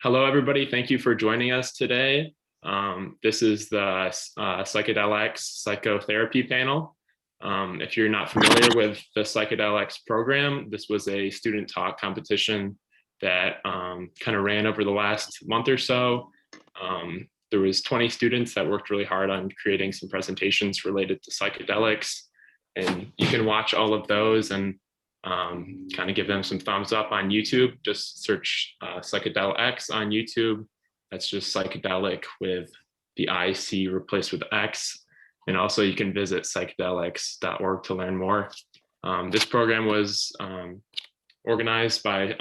Hello, everybody. Thank you for joining us today. This is the Psychedelic Psychotherapy Panel. If you're not familiar with the Psychedelics program, this was a student talk competition that kind of ran over the last month or so. There was 20 students that worked really hard on creating some presentations related to psychedelics, and you can watch all of those and kind of give them some thumbs up on YouTube. Just search Psychedelics on YouTube. That's just psychedelic with the IC replaced with X. And also you can visit psychedelics.org to learn more. This program was organized by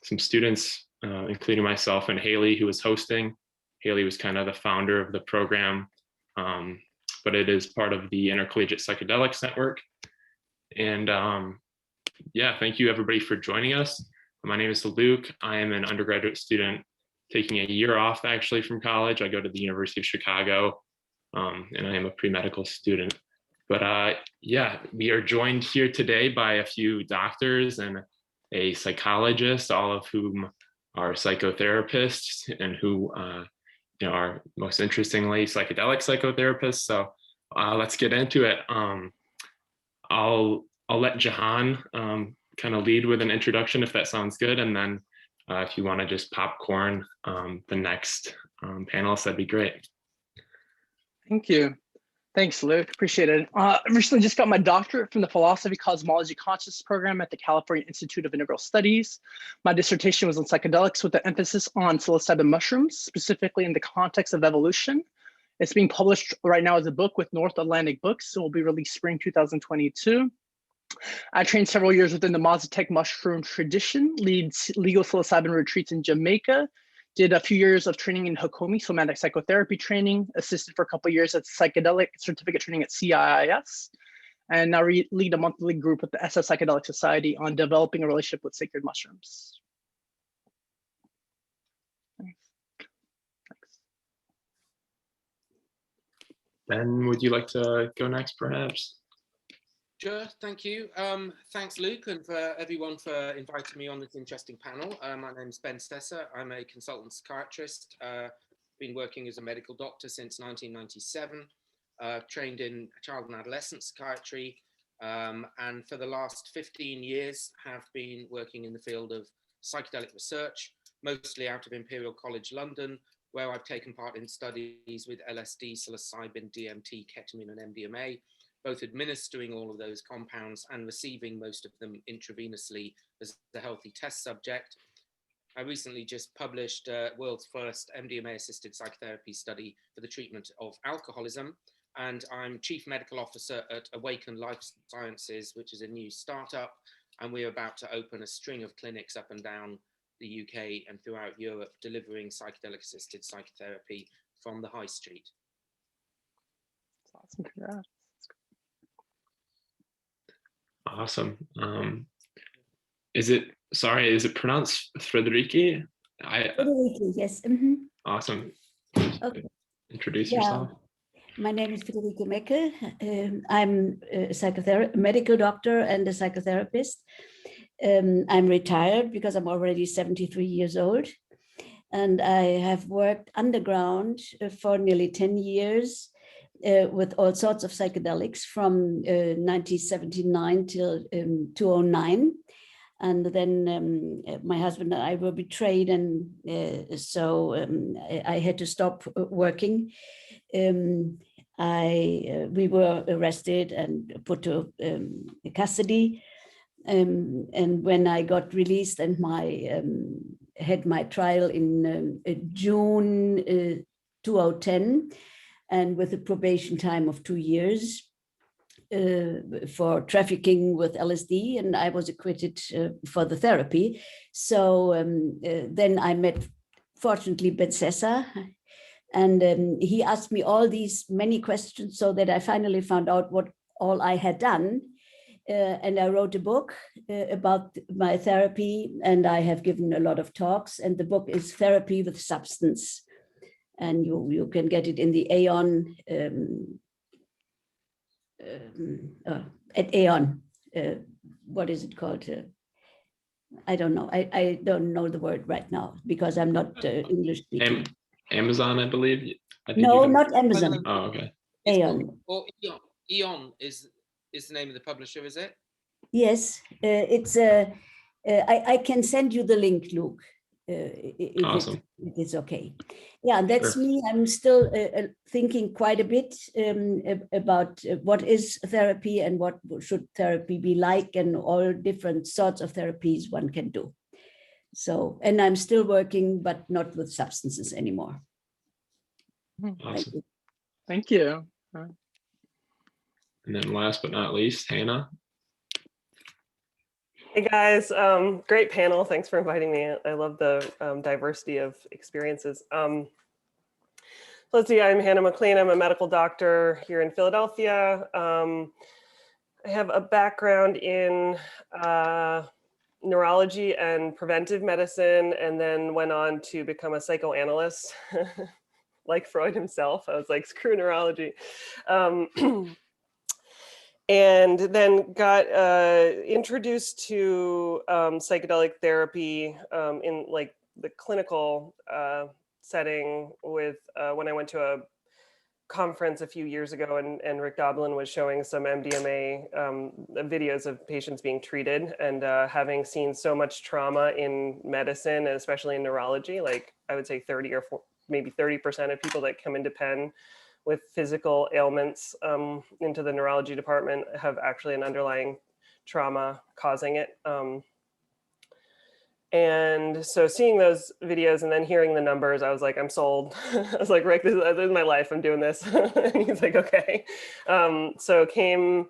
some students, including myself and Haley, who was hosting. Haley was kind of the founder of the program, but it is part of the Intercollegiate Psychedelics Network. And yeah, thank you everybody for joining us. My name is Luke. I am an undergraduate student taking a year off actually from college. I go to the University of Chicago, and I am a pre-medical student. But yeah, we are joined here today by a few doctors and a psychologist, all of whom are psychotherapists and who are most interestingly psychedelic psychotherapists. So let's get into it. I'll let Jahan kind of lead with an introduction if that sounds good, and then if you want to just popcorn the next panelist, that'd be great. Thank you. Thanks, Luke. Appreciate it. I recently just got my doctorate from the Philosophy, Cosmology, Consciousness program at the California Institute of Integral Studies. My dissertation was on psychedelics with an emphasis on psilocybin mushrooms, specifically in the context of evolution. It's being published right now as a book with North Atlantic Books. It will be released spring 2022. I trained several years within the Mazatec mushroom tradition, leads legal psilocybin retreats in Jamaica, did a few years of training in Hakomi, somatic psychotherapy training, assisted for a couple of years at psychedelic certificate training at CIIS, and now lead a monthly group with the SS Psychedelic Society on developing a relationship with sacred mushrooms. Ben, would you like to go next, perhaps? Sure, thank you. Thanks, Luke, and for everyone for inviting me on this interesting panel. My name is Ben Sessa. I'm a consultant psychiatrist. Been working as a medical doctor since 1997. Trained in child and adolescent psychiatry, and for the last 15 years have been working in the field of psychedelic research, mostly out of Imperial College London, where I've taken part in studies with LSD, psilocybin, DMT, ketamine, and MDMA, both administering all of those compounds and receiving most of them intravenously as a healthy test subject. I recently just published world's first MDMA-assisted psychotherapy study for the treatment of alcoholism, and I'm Chief Medical Officer at Awaken Life Sciences, which is a new startup, and we're about to open a string of clinics up and down the UK and throughout Europe, delivering psychedelic-assisted psychotherapy from the high street. Awesome. Congrats. Awesome. Is it pronounced Friederike? Friederike, yes. Mm-hmm. Awesome. Okay. Introduce yourself. My name is Friederike Meckel. I'm a medical doctor and a psychotherapist. I'm retired because I'm already 73 years old. And I have worked underground for nearly 10 years with all sorts of psychedelics from 1979 till 2009. And then my husband and I were betrayed, and so I had to stop working. We were arrested and put to custody. And when I got released and had my trial in June 2010, and with a probation time of 2 years for trafficking with LSD, and I was acquitted for the therapy. So then I met, fortunately, Ben Sessa, and he asked me all these many questions so that I finally found out what all I had done. And I wrote a book about my therapy, and I have given a lot of talks, and the book is Therapy with Substance. And you can get it in the Aeon, at Aeon, what is it called? I don't know. I don't know the word right now because I'm not English speaking. Amazon, I believe. I think No, not Amazon. Oh, okay. Aeon. Or Eon. Eon is the name of the publisher, is it? Yes, it's I can send you the link, Luke, if Awesome. it is okay. Yeah, that's Sure. me. I'm still thinking quite a bit about what is therapy and what should therapy be like, and all different sorts of therapies one can do. So, and I'm still working, but not with substances anymore. Awesome. Thank you. And then last but not least, Hannah. Hey guys, great panel. Thanks for inviting me. I love the diversity of experiences. Let's see, I'm Hannah McLane. I'm a medical doctor here in Philadelphia. I have a background in neurology and preventive medicine, and then went on to become a psychoanalyst, like Freud himself. I was like, screw neurology. And then got introduced to psychedelic therapy in like the clinical setting with when I went to a conference a few years ago, and Rick Doblin was showing some MDMA videos of patients being treated, and having seen so much trauma in medicine, and especially in neurology, like I would say 30 or maybe 30% of people that come into Penn with physical ailments into the neurology department have actually an underlying trauma causing it. And so seeing those videos and then hearing the numbers, I was like, I'm sold. I was like, Rick, this is my life. I'm doing this. And he's like, okay. So came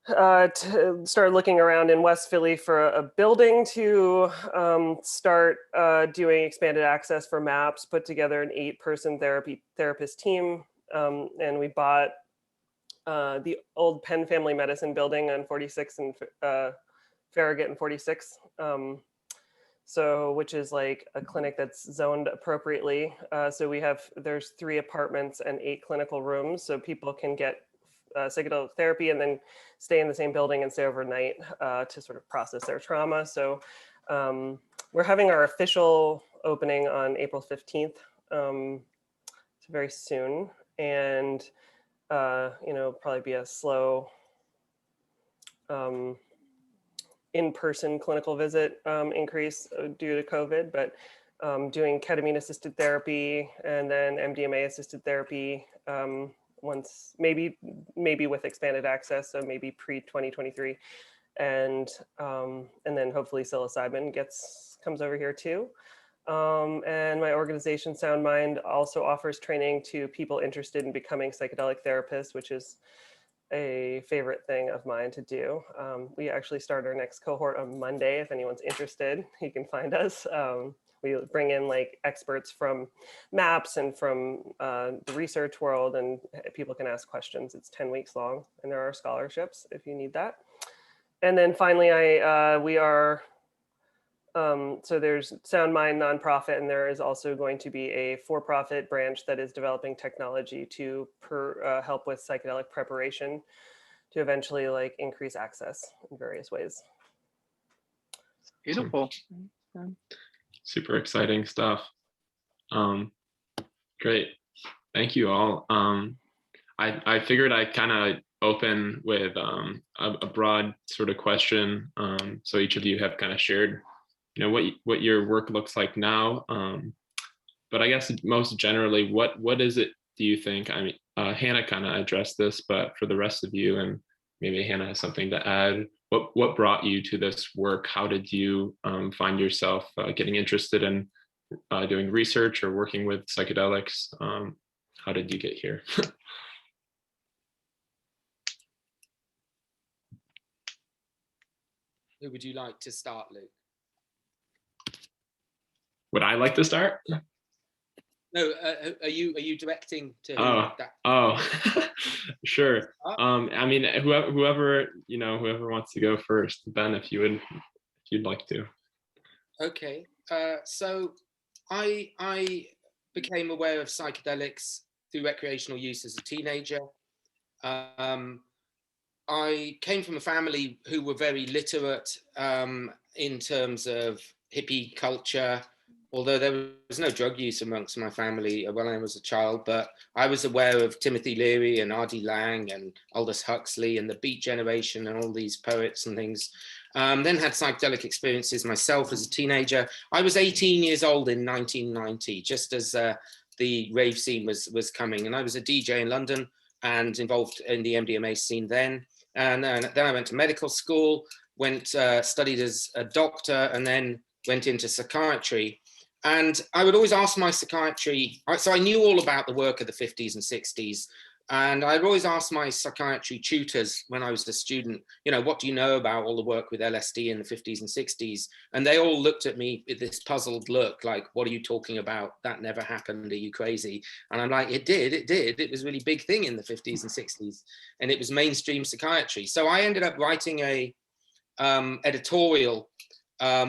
to start looking around in West Philly for a building to start doing expanded access for MAPS, put together an 8-person therapist team. And we bought the old Penn Family Medicine building on 46 and Farragut and 46. So, which is like a clinic that's zoned appropriately. So there's 3 apartments and 8 clinical rooms. So people can get psychedelic therapy and then stay in the same building and stay overnight to sort of process their trauma. So we're having our official opening on April 15th. So very soon. And, probably be a slow in-person clinical visit increase due to COVID, but doing ketamine assisted therapy and then MDMA assisted therapy once, maybe with expanded access, so maybe pre-2023, and then hopefully psilocybin comes over here too. And my organization SoundMind also offers training to people interested in becoming psychedelic therapists, which is a favorite thing of mine to do. We actually start our next cohort on Monday. If anyone's interested, you can find us. We bring in like experts from MAPS and from the research world, and people can ask questions. It's 10 weeks long, and there are scholarships if you need that. And then finally, we are, so there's SoundMind nonprofit, and there is also going to be a for-profit branch that is developing technology to help with psychedelic preparation to eventually like increase access in various ways. Beautiful. Super exciting stuff. Great. Thank you all. I figured I'd kind of open with a broad sort of question. So each of you have kind of shared what your work looks like now, but I guess most generally, what is it, do you think? I mean, Hannah kind of addressed this, but for the rest of you, and maybe Hannah has something to add, what brought you to this work? How did you find yourself getting interested in doing research or working with psychedelics? How did you get here? Who would you like to start, Luke? Would I like to start? No, are you directing to that? Oh, sure. I mean, whoever wants to go first. Ben, if you'd like to. Okay. So I became aware of psychedelics through recreational use as a teenager. I came from a family who were very literate in terms of hippie culture, although there was no drug use amongst my family when I was a child, but I was aware of Timothy Leary and R.D. Laing and Aldous Huxley and the Beat Generation and all these poets and things. Then had psychedelic experiences myself as a teenager. I was 18 years old in 1990, just as the rave scene was coming. And I was a DJ in London and involved in the MDMA scene then. And then I went to medical school, studied as a doctor, and then went into psychiatry. And I would always ask my psychiatry, so I knew all about the work of the 50s and 60s. And I'd always ask my psychiatry tutors when I was a student, you know, what do you know about all the work with LSD in the 50s and 60s? And they all looked at me with this puzzled look, like, what are you talking about? That never happened. Are you crazy? And I'm like, it did. It was a really big thing in the 50s and 60s. And it was mainstream psychiatry. So I ended up writing a editorial,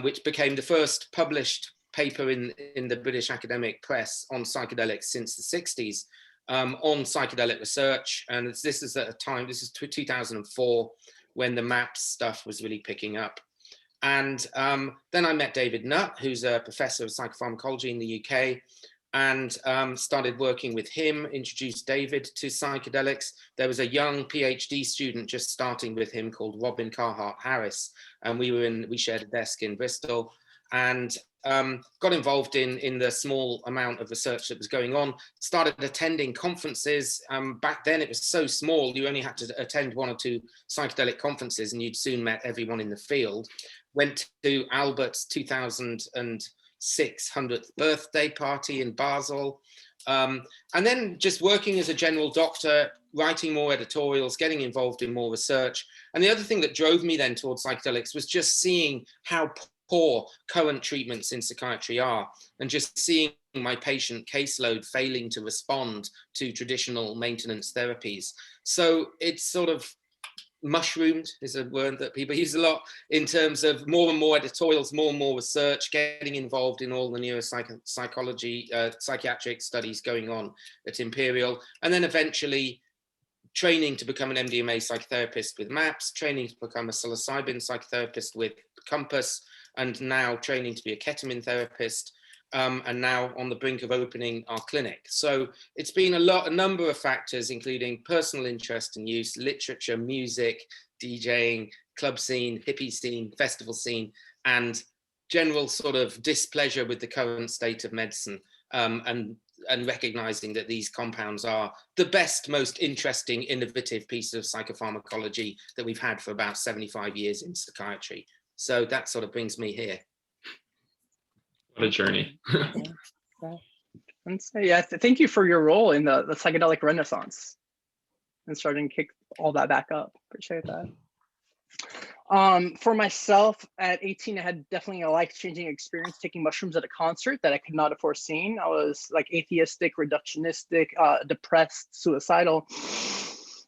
which became the first published paper in the British academic press on psychedelics since the 60s. On psychedelic research, and this is at a time, this is 2004, when the MAPS stuff was really picking up. And then I met David Nutt, who's a professor of psychopharmacology in the UK, and started working with him, introduced David to psychedelics. There was a young PhD student just starting with him called Robin Carhart Harris, and we shared a desk in Bristol, and got involved in the small amount of research that was going on, started attending conferences. Back then it was so small, you only had to attend 1 or 2 psychedelic conferences and you'd soon met everyone in the field. Went to Albert's 2006 100th birthday party in Basel. And then just working as a general doctor, writing more editorials, getting involved in more research. And the other thing that drove me then towards psychedelics was just seeing how poor current treatments in psychiatry are, and just seeing my patient caseload failing to respond to traditional maintenance therapies. So it's sort of mushroomed, is a word that people use a lot, in terms of more and more editorials, more and more research, getting involved in all the neuropsychology, psychiatric studies going on at Imperial, and then eventually training to become an MDMA psychotherapist with MAPS, training to become a psilocybin psychotherapist with Compass, and now training to be a ketamine therapist, and now on the brink of opening our clinic. So it's been a number of factors, including personal interest and use, literature, music, DJing, club scene, hippie scene, festival scene, and general sort of displeasure with the current state of medicine, and recognizing that these compounds are the best, most interesting, innovative piece of psychopharmacology that we've had for about 75 years in psychiatry. So that sort of brings me here. What a journey. And so, yeah, thank you for your role in the psychedelic renaissance and starting to kick all that back up. Appreciate that. For myself, at 18, I had definitely a life-changing experience taking mushrooms at a concert that I could not have foreseen. I was like atheistic, reductionistic, depressed, suicidal.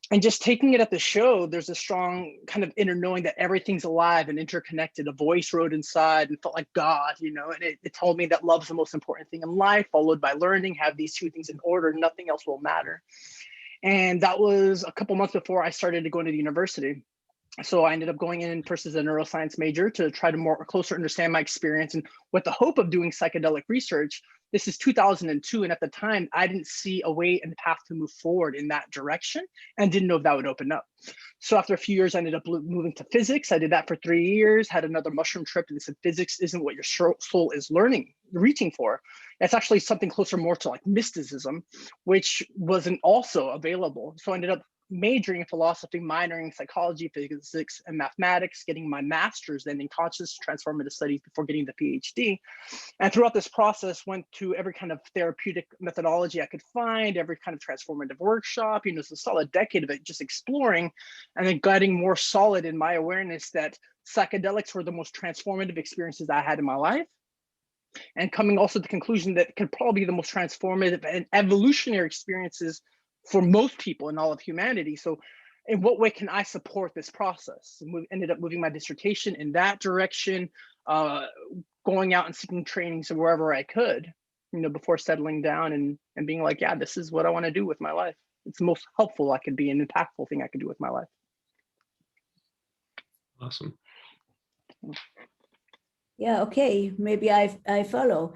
And just taking it at the show, there's a strong kind of inner knowing that everything's alive and interconnected. A voice wrote inside and felt like God, you know, and it told me that love's the most important thing in life, followed by learning, have these 2 things in order, nothing else will matter. And that was a couple months before I started to go into the university. So I ended up going in first as a neuroscience major to try to more closer understand my experience, and with the hope of doing psychedelic research. This is 2002, and at the time I didn't see a way and path to move forward in that direction and didn't know if that would open up. So after a few years, I ended up moving to physics. I did that for 3 years, had another mushroom trip, and they said physics isn't what your soul is reaching for. It's actually something closer more to like mysticism, which wasn't also available. So I ended up majoring in philosophy, minoring in psychology, physics, and mathematics, getting my master's then in conscious transformative studies before getting the PhD. And throughout this process, went to every kind of therapeutic methodology I could find, every kind of transformative workshop. You know, it's a solid decade of it, just exploring, and then getting more solid in my awareness that psychedelics were the most transformative experiences I had in my life. And coming also to the conclusion that it could probably be the most transformative and evolutionary experiences for most people in all of humanity. So in what way can I support this process? And we ended up moving my dissertation in that direction, going out and seeking trainings wherever I could, you know, before settling down and being like, yeah, this is what I want to do with my life. It's the most helpful I could be, an impactful thing I could do with my life. Awesome. Yeah, okay, maybe I follow.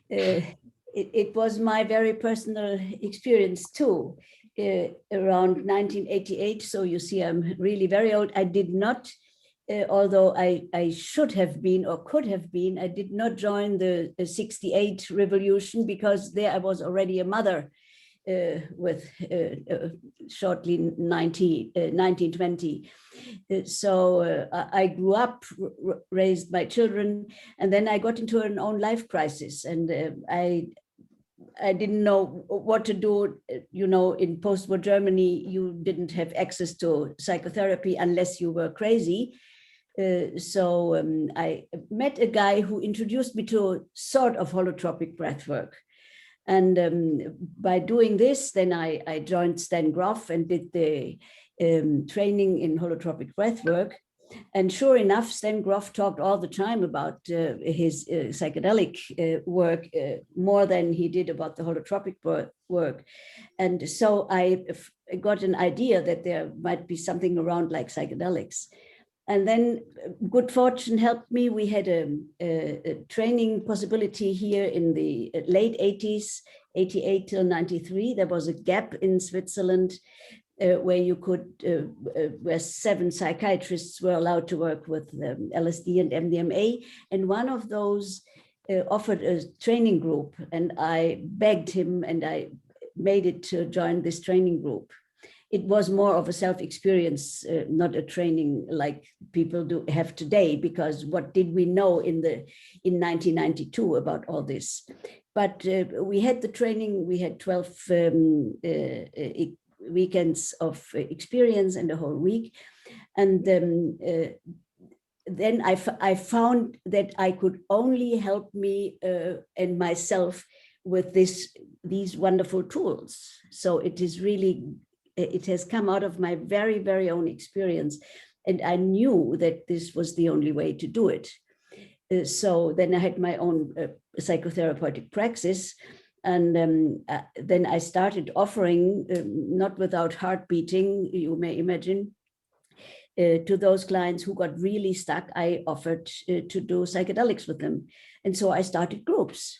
It was my very personal experience too, around 1988. So you see, I'm really very old. I did not, although I should have been or could have been, I did not join the 68 revolution because there I was already a mother with shortly 1920. So I grew up, raised my children, and then I got into an own life crisis, and I didn't know what to do. You know, in post-war Germany, you didn't have access to psychotherapy unless you were crazy. So I met a guy who introduced me to sort of holotropic breathwork. And by doing this, then I joined Stan Grof and did the training in holotropic breathwork. And sure enough, Stan Grof talked all the time about his psychedelic work more than he did about the holotropic work. And so I got an idea that there might be something around like psychedelics. And then good fortune helped me. We had a training possibility here in the late 80s, 88 till 93. There was a gap in Switzerland where you could, where 7 psychiatrists were allowed to work with LSD and MDMA. And one of those offered a training group, and I begged him and I made it to join this training group. It was more of a self-experience, not a training like people have today, because what did we know in 1992 about all this? But we had the training, we had 12 weekends of experience and a whole week. And then I found that I could only help me and myself with these wonderful tools. So it is really, it has come out of my very, very own experience. And I knew that this was the only way to do it. So then I had my own psychotherapeutic praxis. And then I started offering, not without heart beating, you may imagine, to those clients who got really stuck. I offered to do psychedelics with them. And so I started groups.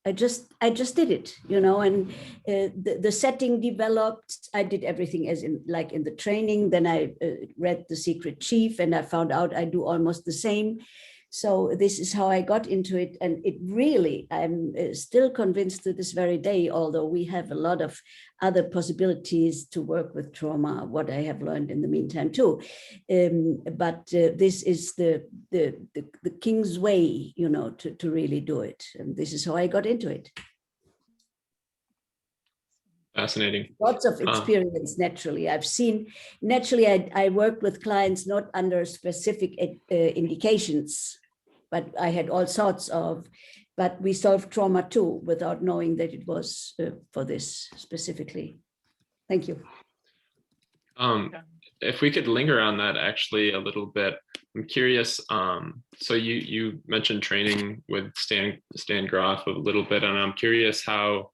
I just did it, you know, and the setting developed. I did everything as in like in the training. Then I read The Secret Chief, and I found out I do almost the same. So this is how I got into it. And it really, I'm still convinced to this very day, although we have a lot of other possibilities to work with trauma, what I have learned in the meantime too. But this is the king's way, you know, to really do it. And this is how I got into it. Fascinating. Lots of experience, naturally. I've seen, naturally, I worked with clients not under specific indications, but I had all sorts of, but we solved trauma too, without knowing that it was for this specifically. Thank you. If we could linger on that actually a little bit, I'm curious. So you mentioned training with Stan Grof a little bit, and I'm curious how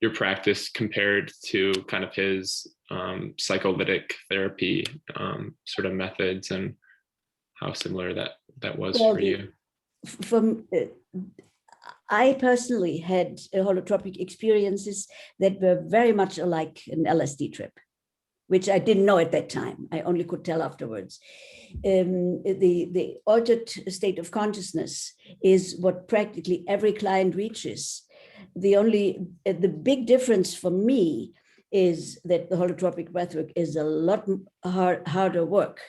your practice compared to kind of his psycholytic therapy sort of methods, and how similar that was for you. I personally had holotropic experiences that were very much like an LSD trip, which I didn't know at that time. I only could tell afterwards. The altered state of consciousness is what practically every client reaches. The big difference for me is that the holotropic breathwork is a lot harder work.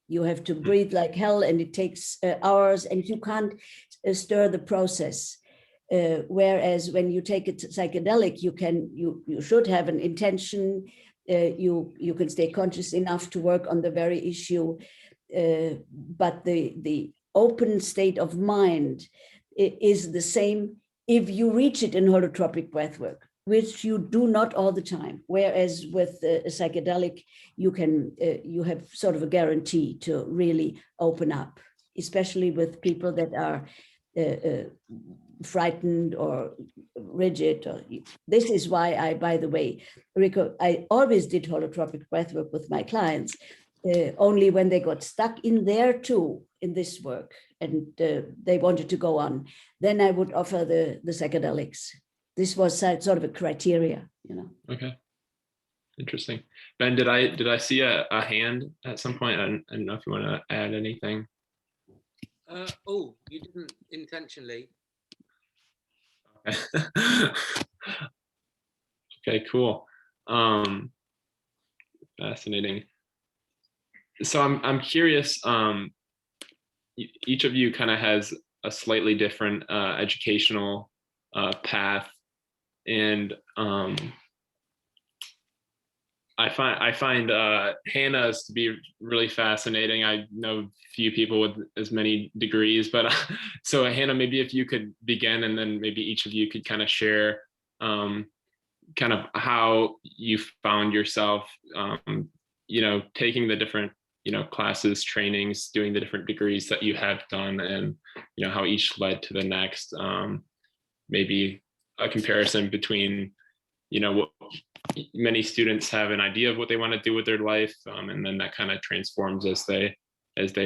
You have to breathe like hell, and it takes hours, and you can't stir the process. Whereas when you take a psychedelic, you should have an intention. You can stay conscious enough to work on the very issue, but the open state of mind is the same if you reach it in holotropic breathwork, which you do not all the time. Whereas with a psychedelic, you have sort of a guarantee to really open up, especially with people that are frightened or rigid. This is why I, by the way, Rico, I always did holotropic breathwork with my clients, only when they got stuck in there too, in this work, and they wanted to go on, then I would offer the psychedelics. This was sort of a criteria, you know. Okay, interesting. Ben, did I see a hand at some point? I don't know if you want to add anything. Oh, you didn't intentionally. Okay, okay, cool. Fascinating. So I'm curious. Each of you kind of has a slightly different educational path, and I find Hannah's to be really fascinating. I know few people with as many degrees, but so Hannah, maybe if you could begin, and then maybe each of you could kind of share kind of how you found yourself, you know, taking the different, you know, classes, trainings, doing the different degrees that you have done, and, you know, how each led to the next. Maybe a comparison between, you know, what many students have an idea of what they want to do with their life, and then that kind of transforms as they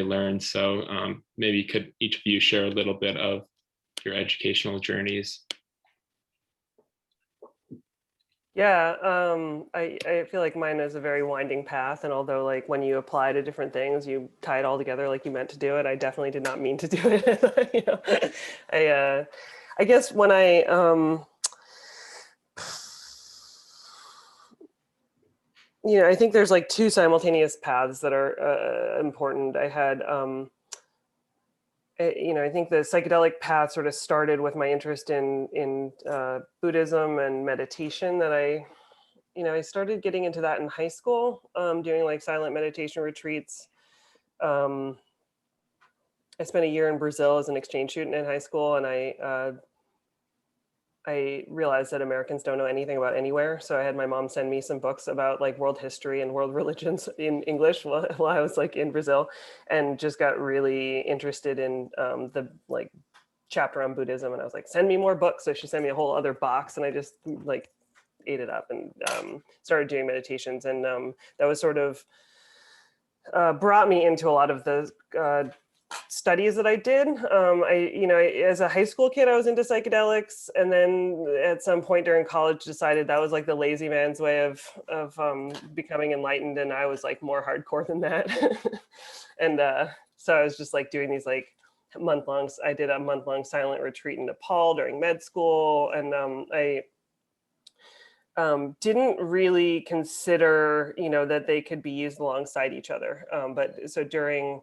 learn. So maybe could each of you share a little bit of your educational journeys? Yeah, I feel like mine is a very winding path, and although like when you apply to different things, you tie it all together like you meant to do it. I definitely did not mean to do it. You know, I guess when I you know, I think there's like two simultaneous paths that are important. I had you know, I think the psychedelic path sort of started with my interest in Buddhism and meditation. That I started getting into that in high school, doing like silent meditation retreats. I spent a year in Brazil as an exchange student in high school, and I realized that Americans don't know anything about anywhere. So I had my mom send me some books about like world history and world religions in English while I was like in Brazil, and just got really interested in the like chapter on Buddhism. And I was like, send me more books. So she sent me a whole other box, and I just like ate it up and started doing meditations. And that was sort of brought me into a lot of the studies that I did. As a high school kid, I was into psychedelics, and then at some point during college, decided that was like the lazy man's way of becoming enlightened, and I was like more hardcore than that. And so I was just like doing these like month-longs. I did a month-long silent retreat in Nepal during med school, and I didn't really consider, that they could be used alongside each other. But so during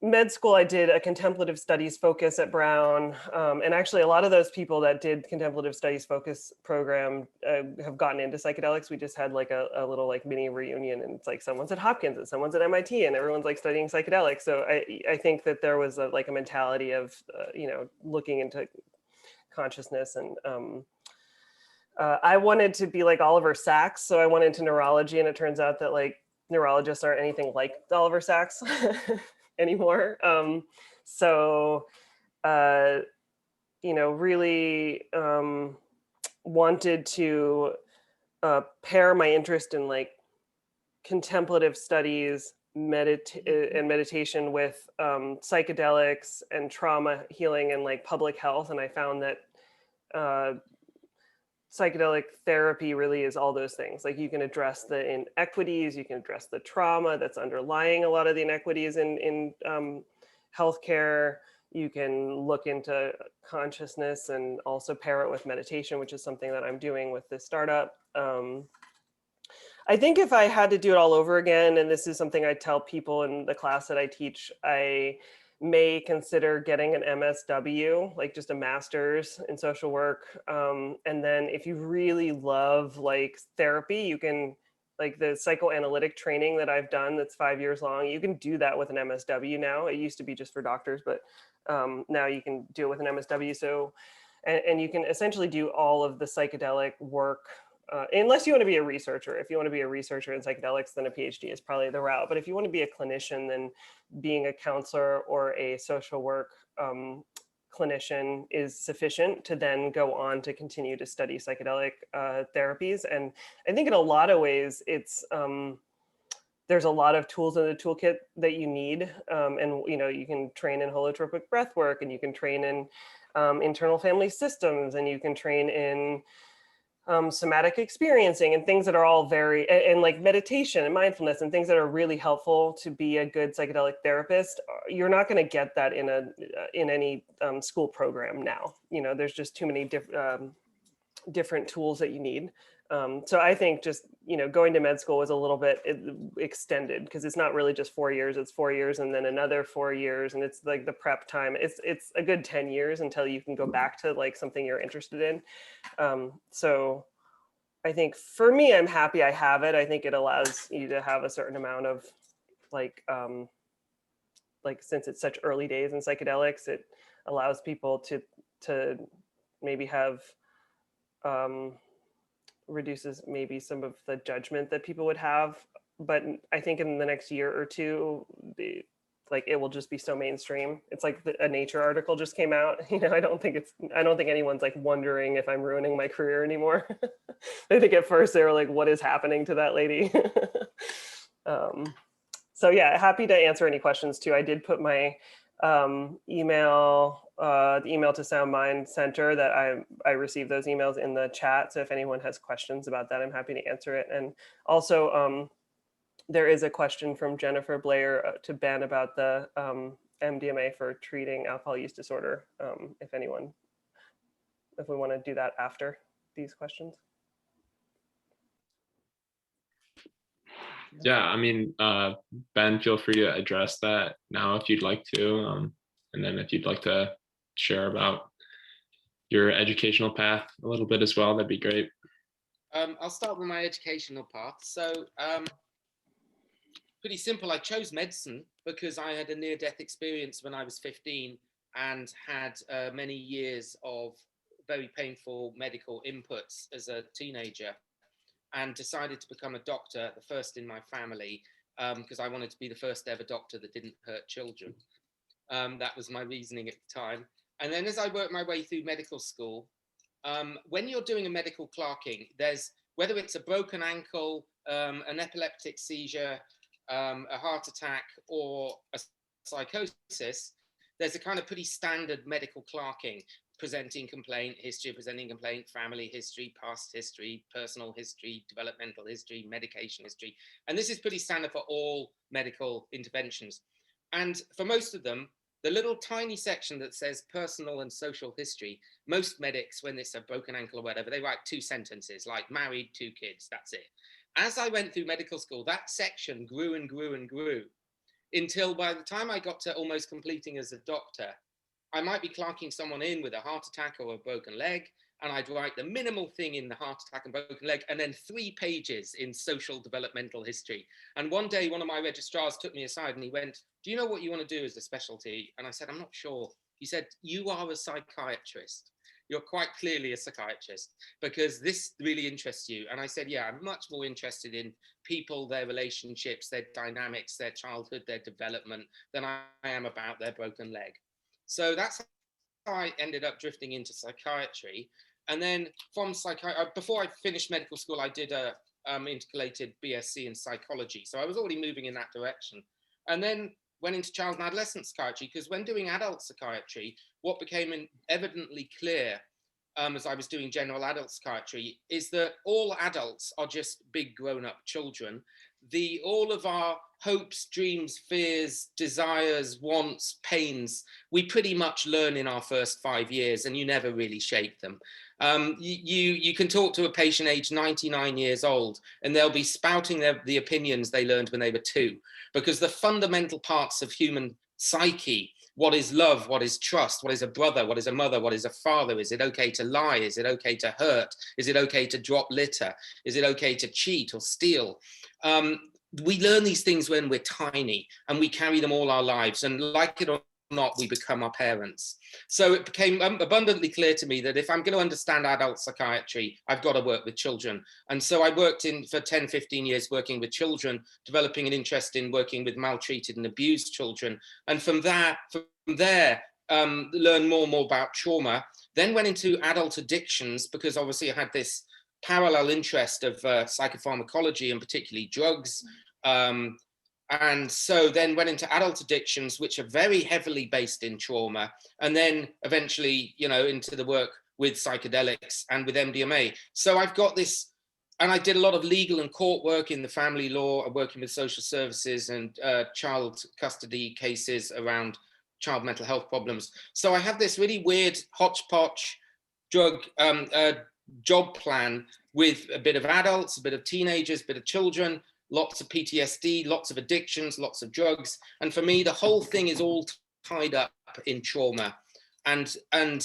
med school, I did a contemplative studies focus at Brown. And actually a lot of those people that did contemplative studies focus program have gotten into psychedelics. We just had like a little like mini reunion, and it's like someone's at Hopkins and someone's at MIT, and everyone's like studying psychedelics. So I think that there was a mentality of, looking into consciousness. And I wanted to be like Oliver Sacks. So I went into neurology, and it turns out that like neurologists aren't anything like Oliver Sacks anymore. Really wanted to pair my interest in like contemplative studies, and meditation with psychedelics and trauma healing and like public health. And I found that psychedelic therapy really is all those things. Like you can address the inequities, you can address the trauma that's underlying a lot of the inequities in healthcare. You can look into consciousness and also pair it with meditation, which is something that I'm doing with this startup. I think if I had to do it all over again, and this is something I tell people in the class that I teach, I may consider getting an MSW, like just a master's in social work. And then if you really love like therapy, you can, like the psychoanalytic training that I've done, that's 5 years long, you can do that with an MSW now. It used to be just for doctors, but now you can do it with an MSW. So, and you can essentially do all of the psychedelic work, unless you want to be a researcher. If you want to be a researcher in psychedelics, then a PhD is probably the route. But if you want to be a clinician, then being a counselor or a social work clinician is sufficient to then go on to continue to study psychedelic therapies. And I think in a lot of ways, it's there's a lot of tools in the toolkit that you need. And, you know, you can train in holotropic breath work, and you can train in internal family systems, and you can train in somatic experiencing, and things that are all very, and like meditation and mindfulness and things that are really helpful to be a good psychedelic therapist. You're not going to get that in any school program now. You know, there's just too many different tools that you need. So I think just, you know, going to med school was a little bit extended, because it's not really just 4 years, it's 4 years and then another 4 years. And it's like the prep time. It's a good 10 years until you can go back to like something you're interested in. So I think for me, I'm happy I have it. I think it allows you to have a certain amount of like since it's such early days in psychedelics, it allows people to maybe have, reduces maybe some of the judgment that people would have. But I think in the next year or two, it will just be so mainstream. It's like a Nature article just came out. You know, I don't think anyone's like wondering if I'm ruining my career anymore. I think at first they were like, what is happening to that lady? So yeah, happy to answer any questions too. I did put my email to SoundMind Center, that I received those emails in the chat. So if anyone has questions about that, I'm happy to answer it. And also there is a question from Jennifer Blair to Ben about the MDMA for treating alcohol use disorder. If we want to do that after these questions. Yeah, I mean, Ben, feel free to address that now if you'd like to. And then if you'd like to share about your educational path a little bit as well, that'd be great. I'll start with my educational path. So pretty simple. I chose medicine because I had a near-death experience when I was 15 and had many years of very painful medical inputs as a teenager, and decided to become a doctor, the first in my family, because I wanted to be the first ever doctor that didn't hurt children. That was my reasoning at the time. And then as I worked my way through medical school, when you're doing a medical clerking, there's, whether it's a broken ankle, an epileptic seizure, a heart attack, or a psychosis, there's a kind of pretty standard medical clerking: presenting complaint, history of presenting complaint, family history, past history, personal history, developmental history, medication history. And this is pretty standard for all medical interventions. And for most of them, the little tiny section that says personal and social history, most medics, when it's a broken ankle or whatever, they write 2 sentences, like married, 2 kids, that's it. As I went through medical school, that section grew and grew and grew, until by the time I got to almost completing as a doctor, I might be clerking someone in with a heart attack or a broken leg, and I'd write the minimal thing in the heart attack and broken leg, and then 3 pages in social developmental history. And one day, one of my registrars took me aside and he went, "Do you know what you want to do as a specialty?" And I said, "I'm not sure." He said, "You are a psychiatrist. You're quite clearly a psychiatrist, because this really interests you." And I said, "Yeah, I'm much more interested in people, their relationships, their dynamics, their childhood, their development, than I am about their broken leg." So that's how I ended up drifting into psychiatry. And then from psychiatry, before I finished medical school, I did a intercalated BSc in psychology. So I was already moving in that direction. And then went into child and adolescent psychiatry, because when doing adult psychiatry, what became evidently clear as I was doing general adult psychiatry is that all adults are just big grown-up children. All of our hopes, dreams, fears, desires, wants, pains, we pretty much learn in our first 5 years, and you never really shape them. You can talk to a patient aged 99 years old, and they'll be spouting the opinions they learned when they were 2, because the fundamental parts of human psyche, what is love, what is trust, what is a brother, what is a mother, what is a father, is it okay to lie, is it okay to hurt, is it okay to drop litter, is it okay to cheat or steal? We learn these things when we're tiny, and we carry them all our lives, and like it or not, we become our parents. So it became abundantly clear to me that if I'm going to understand adult psychiatry, I've got to work with children. And so I worked for 10, 15 years working with children, developing an interest in working with maltreated and abused children. And from there, learned more and more about trauma, then went into adult addictions, because obviously I had this parallel interest of psychopharmacology, and particularly drugs, And so then went into adult addictions, which are very heavily based in trauma, and then eventually, into the work with psychedelics and with MDMA. So I've got this, and I did a lot of legal and court work in the family law, working with social services and child custody cases around child mental health problems. So I have this really weird hodgepodge job plan with a bit of adults, a bit of teenagers, a bit of children, lots of PTSD, lots of addictions, lots of drugs. And for me, the whole thing is all tied up in trauma. And I'm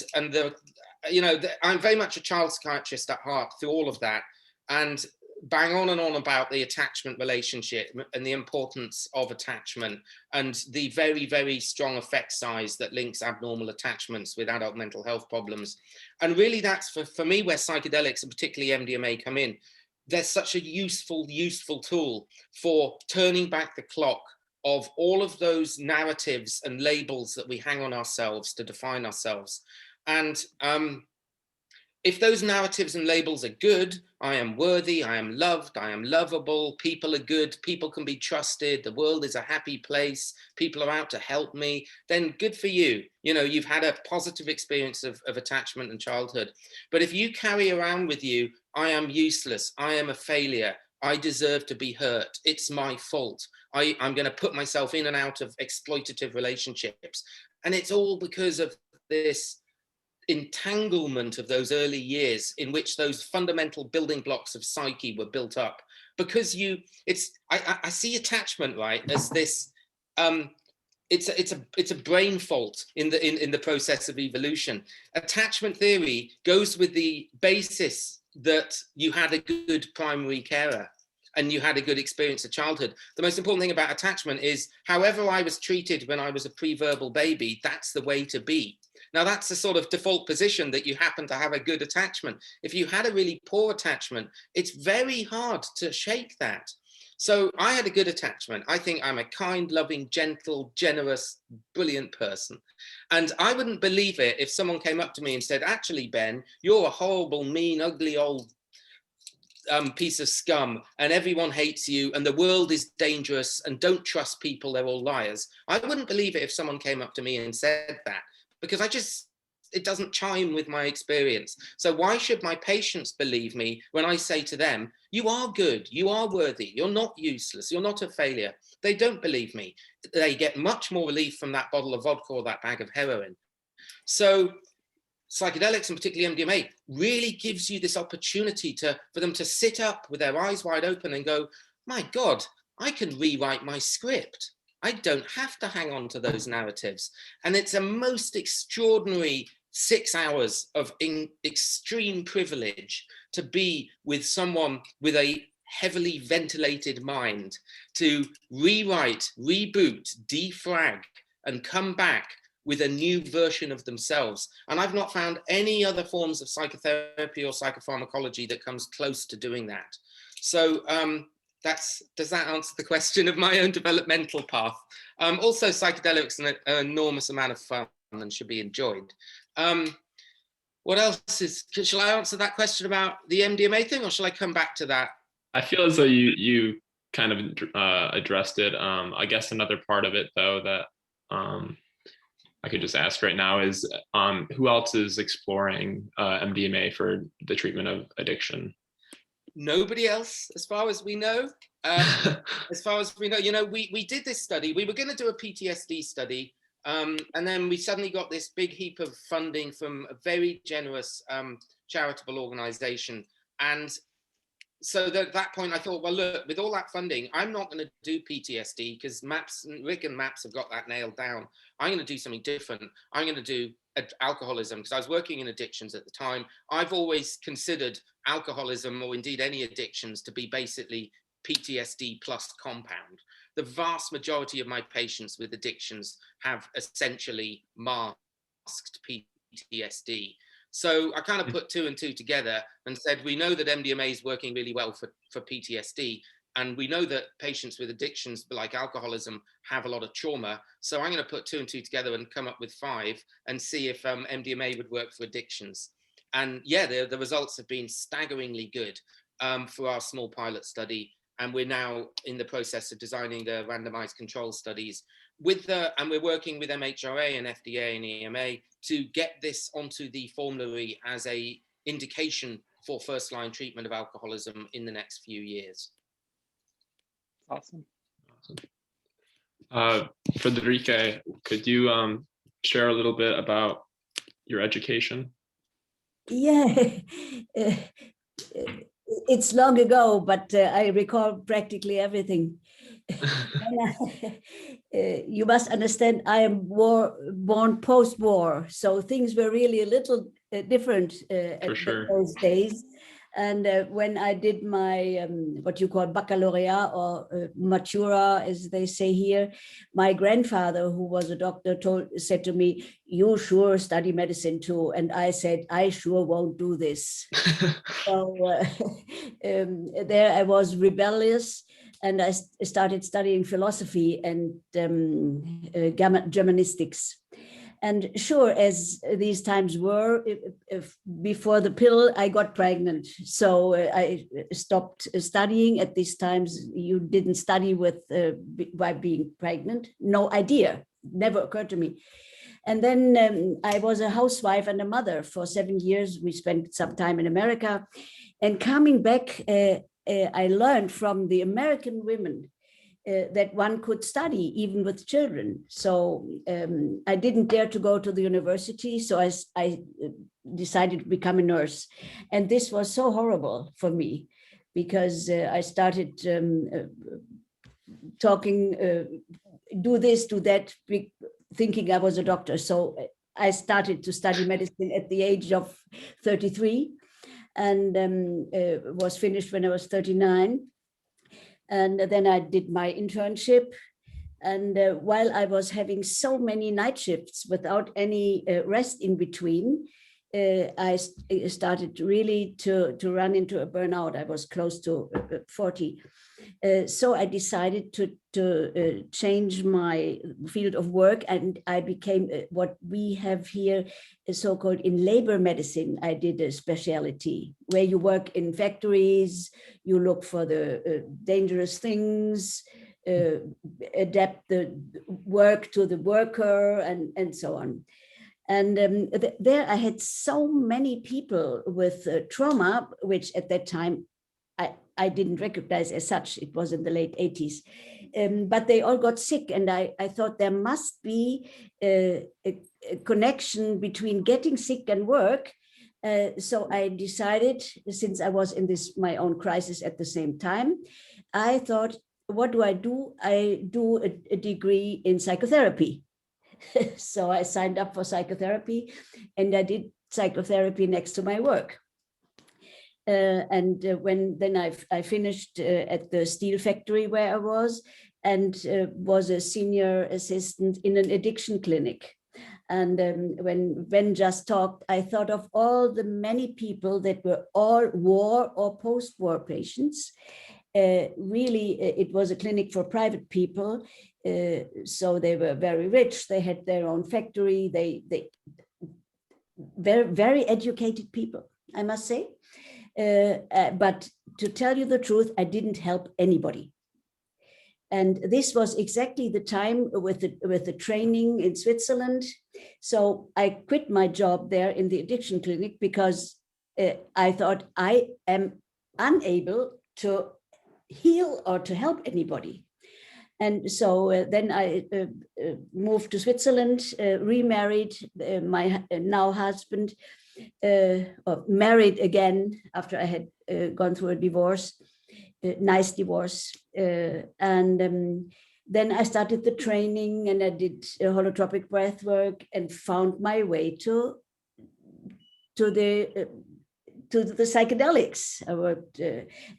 very much a child psychiatrist at heart through all of that, and bang on and on about the attachment relationship and the importance of attachment and the very, very strong effect size that links abnormal attachments with adult mental health problems. And really that's for me where psychedelics and particularly MDMA come in. There's such a useful tool for turning back the clock of all of those narratives and labels that we hang on ourselves to define ourselves. And if those narratives and labels are good, I am worthy, I am loved, I am lovable, people are good, people can be trusted, the world is a happy place, people are out to help me, then good for you. You've had a positive experience of attachment and childhood. But if you carry around with you, I am useless, I am a failure, I deserve to be hurt, it's my fault, I'm going to put myself in and out of exploitative relationships. And it's all because of this entanglement of those early years in which those fundamental building blocks of psyche were built up. Because I see attachment, right, as this it's a brain fault in the process of evolution. Attachment theory goes with the basis that you had a good primary carer and you had a good experience of childhood. The most important thing about attachment is however I was treated when I was a pre-verbal baby, that's the way to be. Now that's a sort of default position that you happen to have a good attachment. If you had a really poor attachment, it's very hard to shake that. So I had a good attachment. I think I'm a kind, loving, gentle, generous, brilliant person. And I wouldn't believe it if someone came up to me and said, actually, Ben, you're a horrible, mean, ugly old piece of scum and everyone hates you and the world is dangerous and don't trust people, they're all liars. I wouldn't believe it if someone came up to me and said that, because it doesn't chime with my experience. So why should my patients believe me when I say to them, you are good, you are worthy, you're not useless, you're not a failure? They don't believe me. They get much more relief from that bottle of vodka or that bag of heroin. So psychedelics, and particularly MDMA, really gives you this opportunity for them to sit up with their eyes wide open and go, my God, I can rewrite my script. I don't have to hang on to those narratives. And it's a most extraordinary 6 hours of extreme privilege to be with someone with a heavily ventilated mind, to rewrite, reboot, defrag, and come back with a new version of themselves. And I've not found any other forms of psychotherapy or psychopharmacology that comes close to doing that. So does that answer the question of my own developmental path? Also, psychedelics are an enormous amount of fun and should be enjoyed. What else shall I answer that question about the MDMA thing, or shall I come back to that? I feel as though you kind of addressed it. I guess another part of it, though, that I could just ask right now is who else is exploring MDMA for the treatment of addiction? Nobody else, as far as we know. As far as we know, we did this study. We were going to do a PTSD study, and then we suddenly got this big heap of funding from a very generous charitable organization. And so at that point, I thought, well, look, with all that funding, I'm not going to do PTSD because Rick and MAPS have got that nailed down. I'm going to do something different. I'm going to do alcoholism, because I was working in addictions at the time. I've always considered alcoholism, or indeed any addictions, to be basically PTSD plus compound. The vast majority of my patients with addictions have essentially masked PTSD. So I kind of put 2 and 2 together and said, we know that MDMA is working really well for PTSD. And we know that patients with addictions like alcoholism have a lot of trauma. So I'm going to put 2 and 2 together and come up with 5 and see if MDMA would work for addictions. And yeah, the results have been staggeringly good for our small pilot study. And we're now in the process of designing the randomized control studies and we're working with MHRA and FDA and EMA to get this onto the formulary as a indication for first-line treatment of alcoholism in the next few years. Awesome. Friederike, could you share a little bit about your education? Yeah, it's long ago, but I recall practically everything. You must understand, I am born post-war, so things were really a little different at those days. And when I did my what you call baccalaureate or matura, as they say here, my grandfather, who was a doctor, said to me, "You sure study medicine too?" And I said, "I sure won't do this." So there I was rebellious, and I started studying philosophy and Germanistics. And sure, as these times were, if before the pill, I got pregnant. So I stopped studying. At these times, you didn't study by being pregnant. No idea, never occurred to me. And then I was a housewife and a mother for 7 years. We spent some time in America. And coming back, I learned from the American women that one could study even with children. So I didn't dare to go to the university. So I decided to become a nurse. And this was so horrible for me because I started talking, do this, do that, thinking I was a doctor. So I started to study medicine at the age of 33 and was finished when I was 39. And then I did my internship. And while I was having so many night shifts without any rest in between, I started really to run into a burnout. I was close to 40. So I decided to change my field of work, and I became what we have here, so-called in labor medicine. I did a specialty where you work in factories, you look for the dangerous things, adapt the work to the worker, and so on. And there I had so many people with trauma, which at that time I didn't recognize as such. It was in the late 80s. But they all got sick. And I thought there must be a connection between getting sick and work. So I decided, since I was in my own crisis at the same time, I thought, what do? I do a degree in psychotherapy. So I signed up for psychotherapy and I did psychotherapy next to my work. And when I finished at the steel factory where I was, and was a senior assistant in an addiction clinic. And when Ben just talked, I thought of all the many people that were all war or post-war patients. Really, it was a clinic for private people. So they were very rich. They had their own factory. They very, very educated people, I must say. But to tell you the truth, I didn't help anybody. And this was exactly the time with the training in Switzerland. So I quit my job there in the addiction clinic because I thought I am unable to heal or to help anybody. And so then I moved to Switzerland, remarried my now husband, married again after I had gone through a divorce, nice divorce. And then I started the training and I did holotropic breath work and found my way to the psychedelics. I worked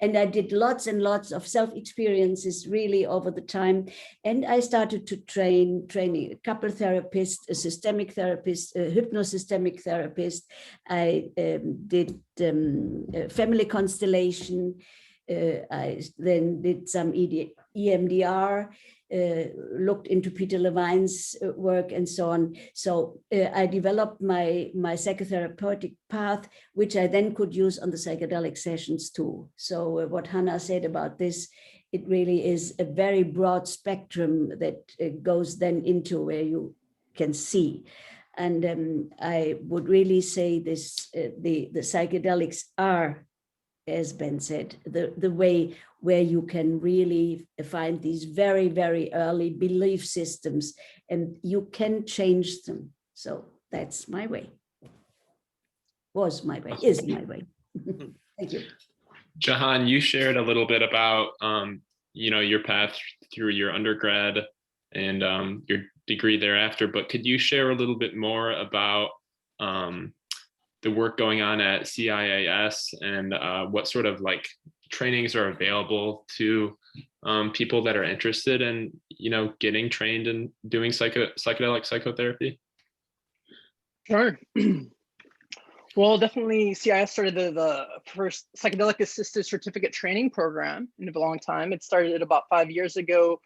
and I did lots and lots of self-experiences really over the time. And I started to training a couple therapist, a systemic therapist, a hypnosystemic therapist. I did family constellation. I then did some EMDR. looked into Peter Levine's work and so on. So I developed my psychotherapeutic path, which I then could use on the psychedelic sessions too. So what Hannah said about this, it really is a very broad spectrum that goes then into where you can see. And I would really say this: the psychedelics are, as Ben said, the way where you can really find these very, very early belief systems, and you can change them. So that's my way. Was my way, is my way. Thank you. Jahan, you shared a little bit about your path through your undergrad and your degree thereafter, but could you share a little bit more about the work going on at CIAS and what sort of trainings are available to people that are interested in getting trained in doing psychedelic psychotherapy? Sure. Well, definitely CIS started the first psychedelic-assisted certificate training program in a long time. It started about 5 years ago.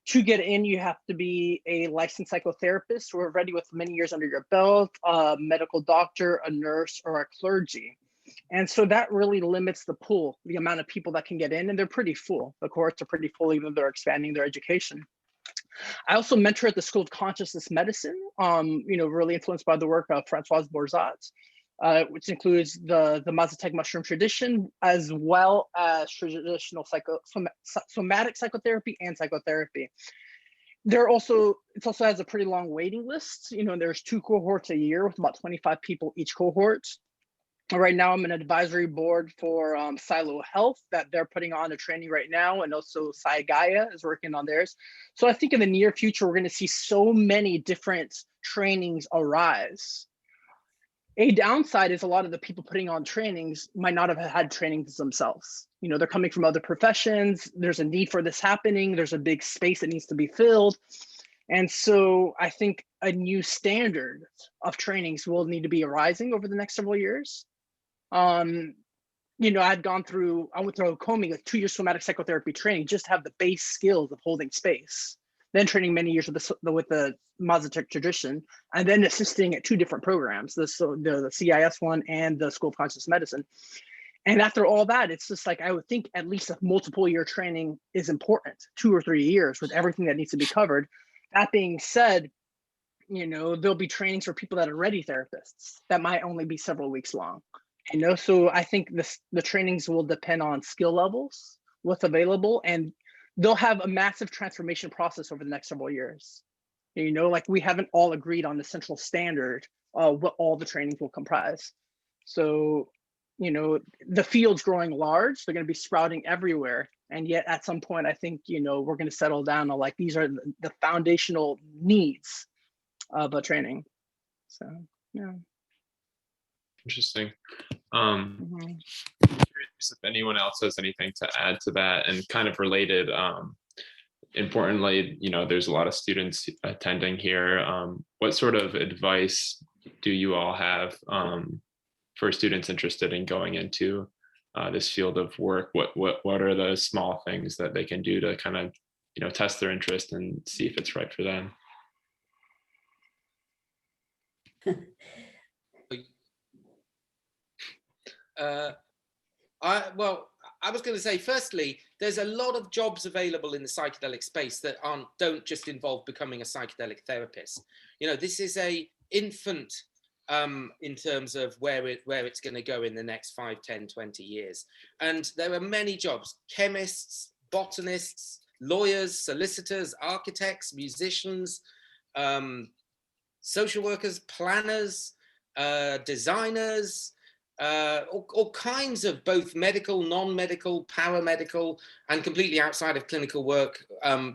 To get in, you have to be a licensed psychotherapist or already with many years under your belt, a medical doctor, a nurse, or a clergy. And so that really limits the pool, the amount of people that can get in, and they're pretty full. The cohorts are pretty full, even though they're expanding their education. I also mentor at the School of Consciousness Medicine, really influenced by the work of Francoise Borzat, which includes the Mazatec mushroom tradition, as well as traditional somatic psychotherapy and psychotherapy. It also has a pretty long waiting list. There's 2 cohorts a year with about 25 people each cohort. Right now, I'm an advisory board for Silo Health that they're putting on a training right now, and also Gaia is working on theirs. So I think in the near future, we're going to see so many different trainings arise. A downside is a lot of the people putting on trainings might not have had trainings themselves. They're coming from other professions. There's a need for this happening. There's a big space that needs to be filled. And so I think a new standard of trainings will need to be arising over the next several years. I went through Comey, 2 years somatic psychotherapy training, just to have the base skills of holding space, then training many years with the Mazatec tradition, and then assisting at 2 different programs, the CIS one and the School of Conscious Medicine. And after all that, it's just I would think at least a multiple year training is important, 2 or 3 years with everything that needs to be covered. That being said, there'll be trainings for people that are ready therapists that might only be several weeks long. So I think the trainings will depend on skill levels, what's available, and they'll have a massive transformation process over the next several years. We haven't all agreed on the central standard of what all the trainings will comprise. So, the field's growing large, they're going to be sprouting everywhere. And yet at some point, I think, we're going to settle down on these are the foundational needs of a training. So, yeah. Interesting. I'm curious if anyone else has anything to add to that, and kind of related, importantly, there's a lot of students attending here. What sort of advice do you all have for students interested in going into this field of work? What are the small things that they can do to kind of test their interest and see if it's right for them? I was going to say, firstly, there's a lot of jobs available in the psychedelic space that don't just involve becoming a psychedelic therapist. This is a infant in terms of where it's going to go in the next 5, 10, 20 years. And there are many jobs: chemists, botanists, lawyers, solicitors, architects, musicians, social workers, planners, designers, all kinds of both medical, non-medical, paramedical, and completely outside of clinical work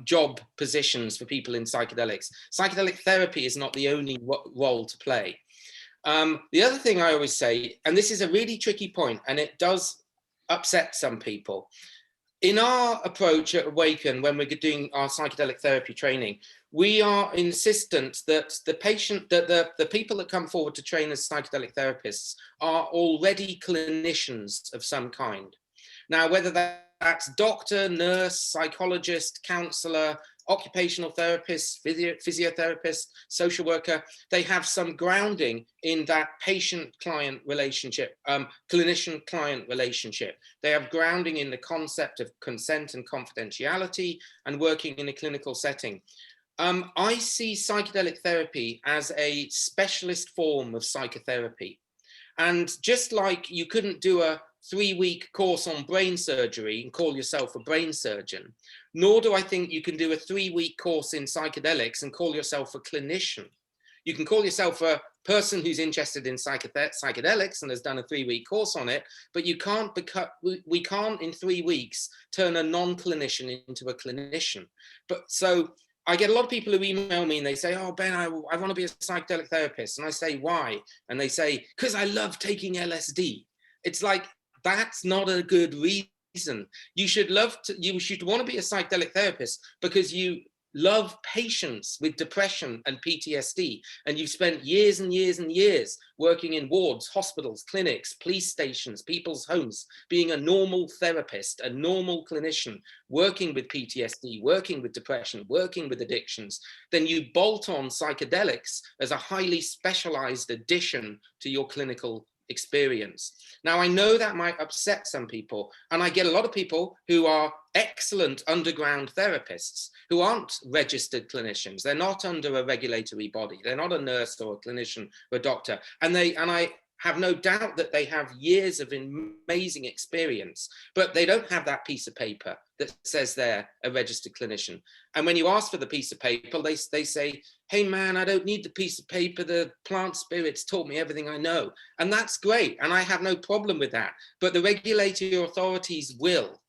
job positions for people in psychedelics. Psychedelic therapy is not the only role to play. The other thing I always say, and this is a really tricky point, and it does upset some people, in our approach at Awaken, when we're doing our psychedelic therapy training, we are insistent that the people that come forward to train as psychedelic therapists are already clinicians of some kind. Now, whether that's doctor, nurse, psychologist, counselor, occupational therapists, physiotherapists, social worker, they have some grounding in that patient-client relationship, clinician-client relationship. They have grounding in the concept of consent and confidentiality and working in a clinical setting. I see psychedelic therapy as a specialist form of psychotherapy. And just like you couldn't do a 3-week course on brain surgery and call yourself a brain surgeon, nor do I think you can do a 3-week course in psychedelics and call yourself a clinician. You can call yourself a person who's interested in psychedelics and has done a 3-week course on it, but you can't we can't in 3 weeks turn a non-clinician into a clinician. But so I get a lot of people who email me and they say, oh, Ben, I want to be a psychedelic therapist. And I say, why? And they say, because I love taking LSD. It's like, that's not a good reason. You should want to be a psychedelic therapist because you love patients with depression and PTSD. And you've spent years and years and years working in wards, hospitals, clinics, police stations, people's homes, being a normal therapist, a normal clinician, working with PTSD, working with depression, working with addictions. Then you bolt on psychedelics as a highly specialized addition to your clinical experience. Now, I know that might upset some people, and I get a lot of people who are excellent underground therapists who aren't registered clinicians. They're not under a regulatory body. They're not a nurse or a clinician or a doctor. And I have no doubt that they have years of amazing experience, but they don't have that piece of paper that says they're a registered clinician. And when you ask for the piece of paper, they say, hey man, I don't need the piece of paper. The plant spirits taught me everything I know. And that's great. And I have no problem with that. But the regulatory authorities will.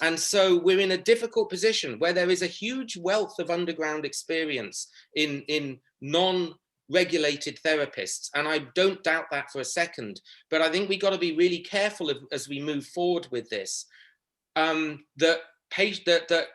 And so we're in a difficult position where there is a huge wealth of underground experience in non-regulated therapists. And I don't doubt that for a second, but I think we got to be really careful as we move forward with this, that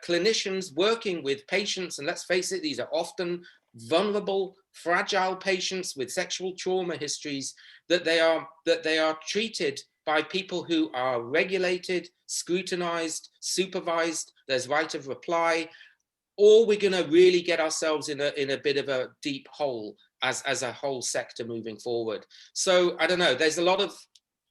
clinicians working with patients, and let's face it, these are often vulnerable, fragile patients with sexual trauma histories, that they are treated by people who are regulated, scrutinized, supervised, there's right of reply, or we're going to really get ourselves in a bit of a deep hole as a whole sector moving forward. So I don't know, there's a lot of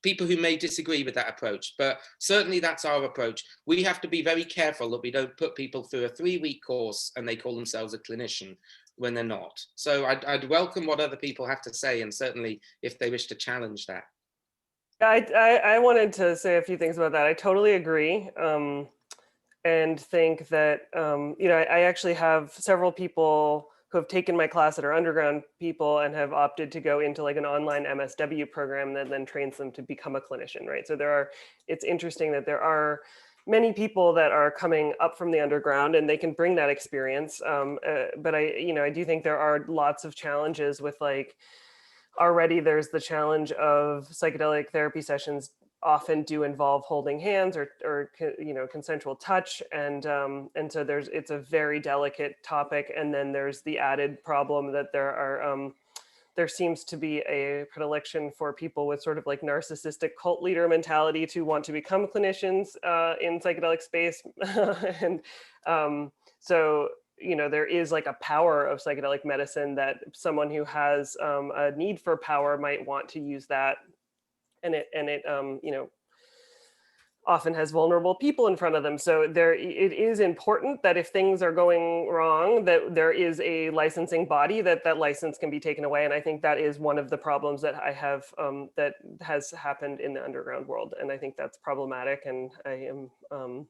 people who may disagree with that approach, but certainly that's our approach. We have to be very careful that we don't put people through a 3-week course and they call themselves a clinician when they're not. So I'd welcome what other people have to say, and certainly if they wish to challenge that. I wanted to say a few things about that. I totally agree, and think that, I actually have several people who have taken my class that are underground people and have opted to go into like an online MSW program that then trains them to become a clinician, right? So it's interesting that there are many people that are coming up from the underground and they can bring that experience. But I do think there are lots of challenges with, like, already there's the challenge of psychedelic therapy sessions often do involve holding hands or consensual touch, and so it's a very delicate topic. And then there's the added problem that there seems to be a predilection for people with sort of like narcissistic cult leader mentality to want to become clinicians in psychedelic space, and so there is like a power of psychedelic medicine that someone who has a need for power might want to use that. And it often has vulnerable people in front of them. So it is important that if things are going wrong, that there is a licensing body that license can be taken away. And I think that is one of the problems that I have that has happened in the underground world. And I think that's problematic. And I am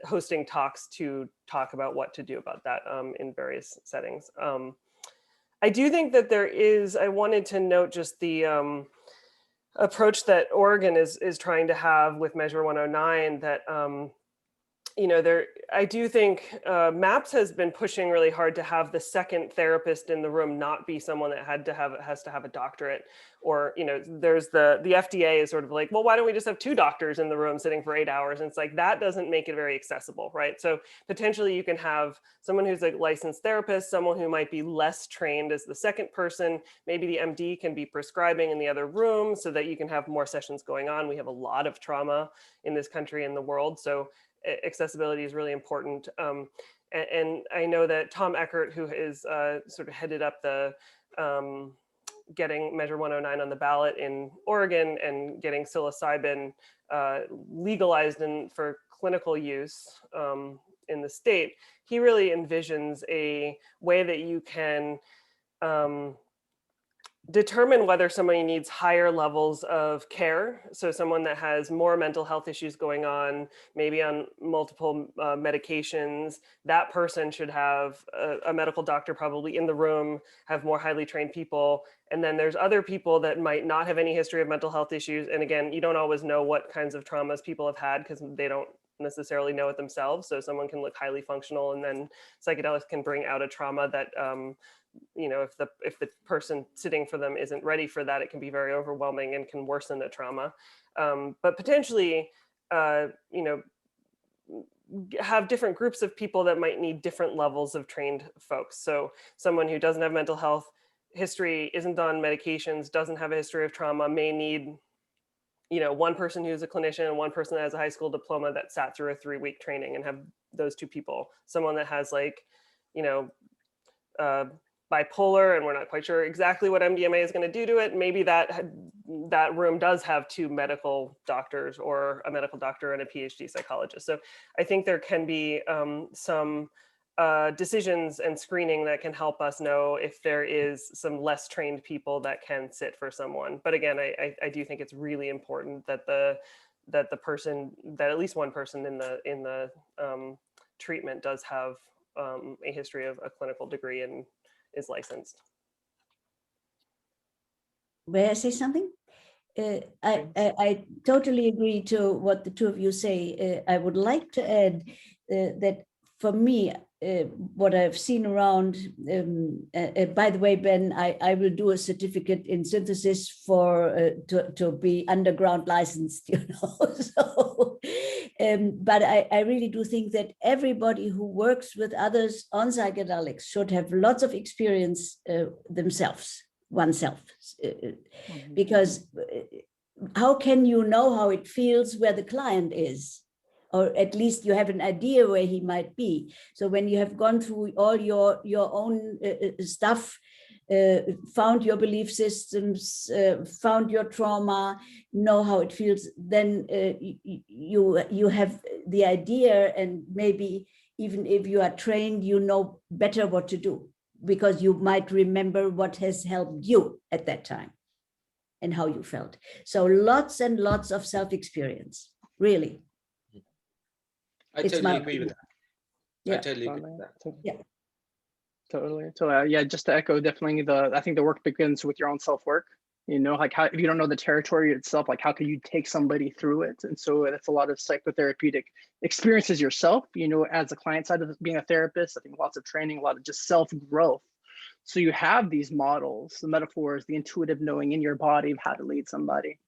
hosting talks to talk about what to do about that in various settings. I do think that I wanted to note just the approach that Oregon is trying to have with Measure 109, that I do think MAPS has been pushing really hard to have the second therapist in the room not be someone that has to have a doctorate, or there's the FDA is sort of like, well, why don't we just have 2 doctors in the room sitting for 8 hours? And it's like, that doesn't make it very accessible, right? So potentially you can have someone who's a licensed therapist, someone who might be less trained as the second person. Maybe the MD can be prescribing in the other room so that you can have more sessions going on. We have a lot of trauma in this country and the world, so accessibility is really important. And I know that Tom Eckert, who is sort of headed up the getting Measure 109 on the ballot in Oregon and getting psilocybin legalized for clinical use in the state, he really envisions a way that you can determine whether somebody needs higher levels of care. So someone that has more mental health issues going on, maybe on multiple medications, that person should have a medical doctor probably in the room, have more highly trained people. And then there's other people that might not have any history of mental health issues. And again, you don't always know what kinds of traumas people have had because they don't necessarily know it themselves. So someone can look highly functional, and then psychedelics can bring out a trauma that you know, if the person sitting for them isn't ready for that, it can be very overwhelming and can worsen the trauma. But potentially, you know, have different groups of people that might need different levels of trained folks. So someone who doesn't have mental health history, isn't on medications, doesn't have a history of trauma, may need, you know, one person who's a clinician and one person that has a high school diploma that sat through a 3-week training, and have those two people. Someone that has, like, you know, bipolar, and we're not quite sure exactly what MDMA is going to do to it. Maybe that room does have 2 medical doctors, or a medical doctor and a PhD psychologist. So I think there can be some decisions and screening that can help us know if there is some less trained people that can sit for someone. But again, I do think it's really important that the person, that at least one person in the treatment does have a history of a clinical degree and is licensed. May I say something? I totally agree to what the two of you say. I would like to add that for me, what I've seen around, by the way, Ben, I will do a certificate in synthesis for to be underground licensed, you know. So, but I really do think that everybody who works with others on psychedelics should have lots of experience oneself, because how can you know how it feels where the client is? Or at least you have an idea where he might be. So when you have gone through all your own stuff, found your belief systems, found your trauma, know how it feels, then you have the idea, and maybe even if you are trained, you know better what to do, because you might remember what has helped you at that time and how you felt. So lots and lots of self-experience, really. I totally agree with that. Yeah, I totally agree with that. Yeah, totally. So yeah, just to echo, definitely I think the work begins with your own self-work. You know, like how, if you don't know the territory itself, like how can you take somebody through it? And so that's a lot of psychotherapeutic experiences yourself, you know, as a client side of being a therapist. I think lots of training, a lot of just self-growth. So you have these models, the metaphors, the intuitive knowing in your body of how to lead somebody.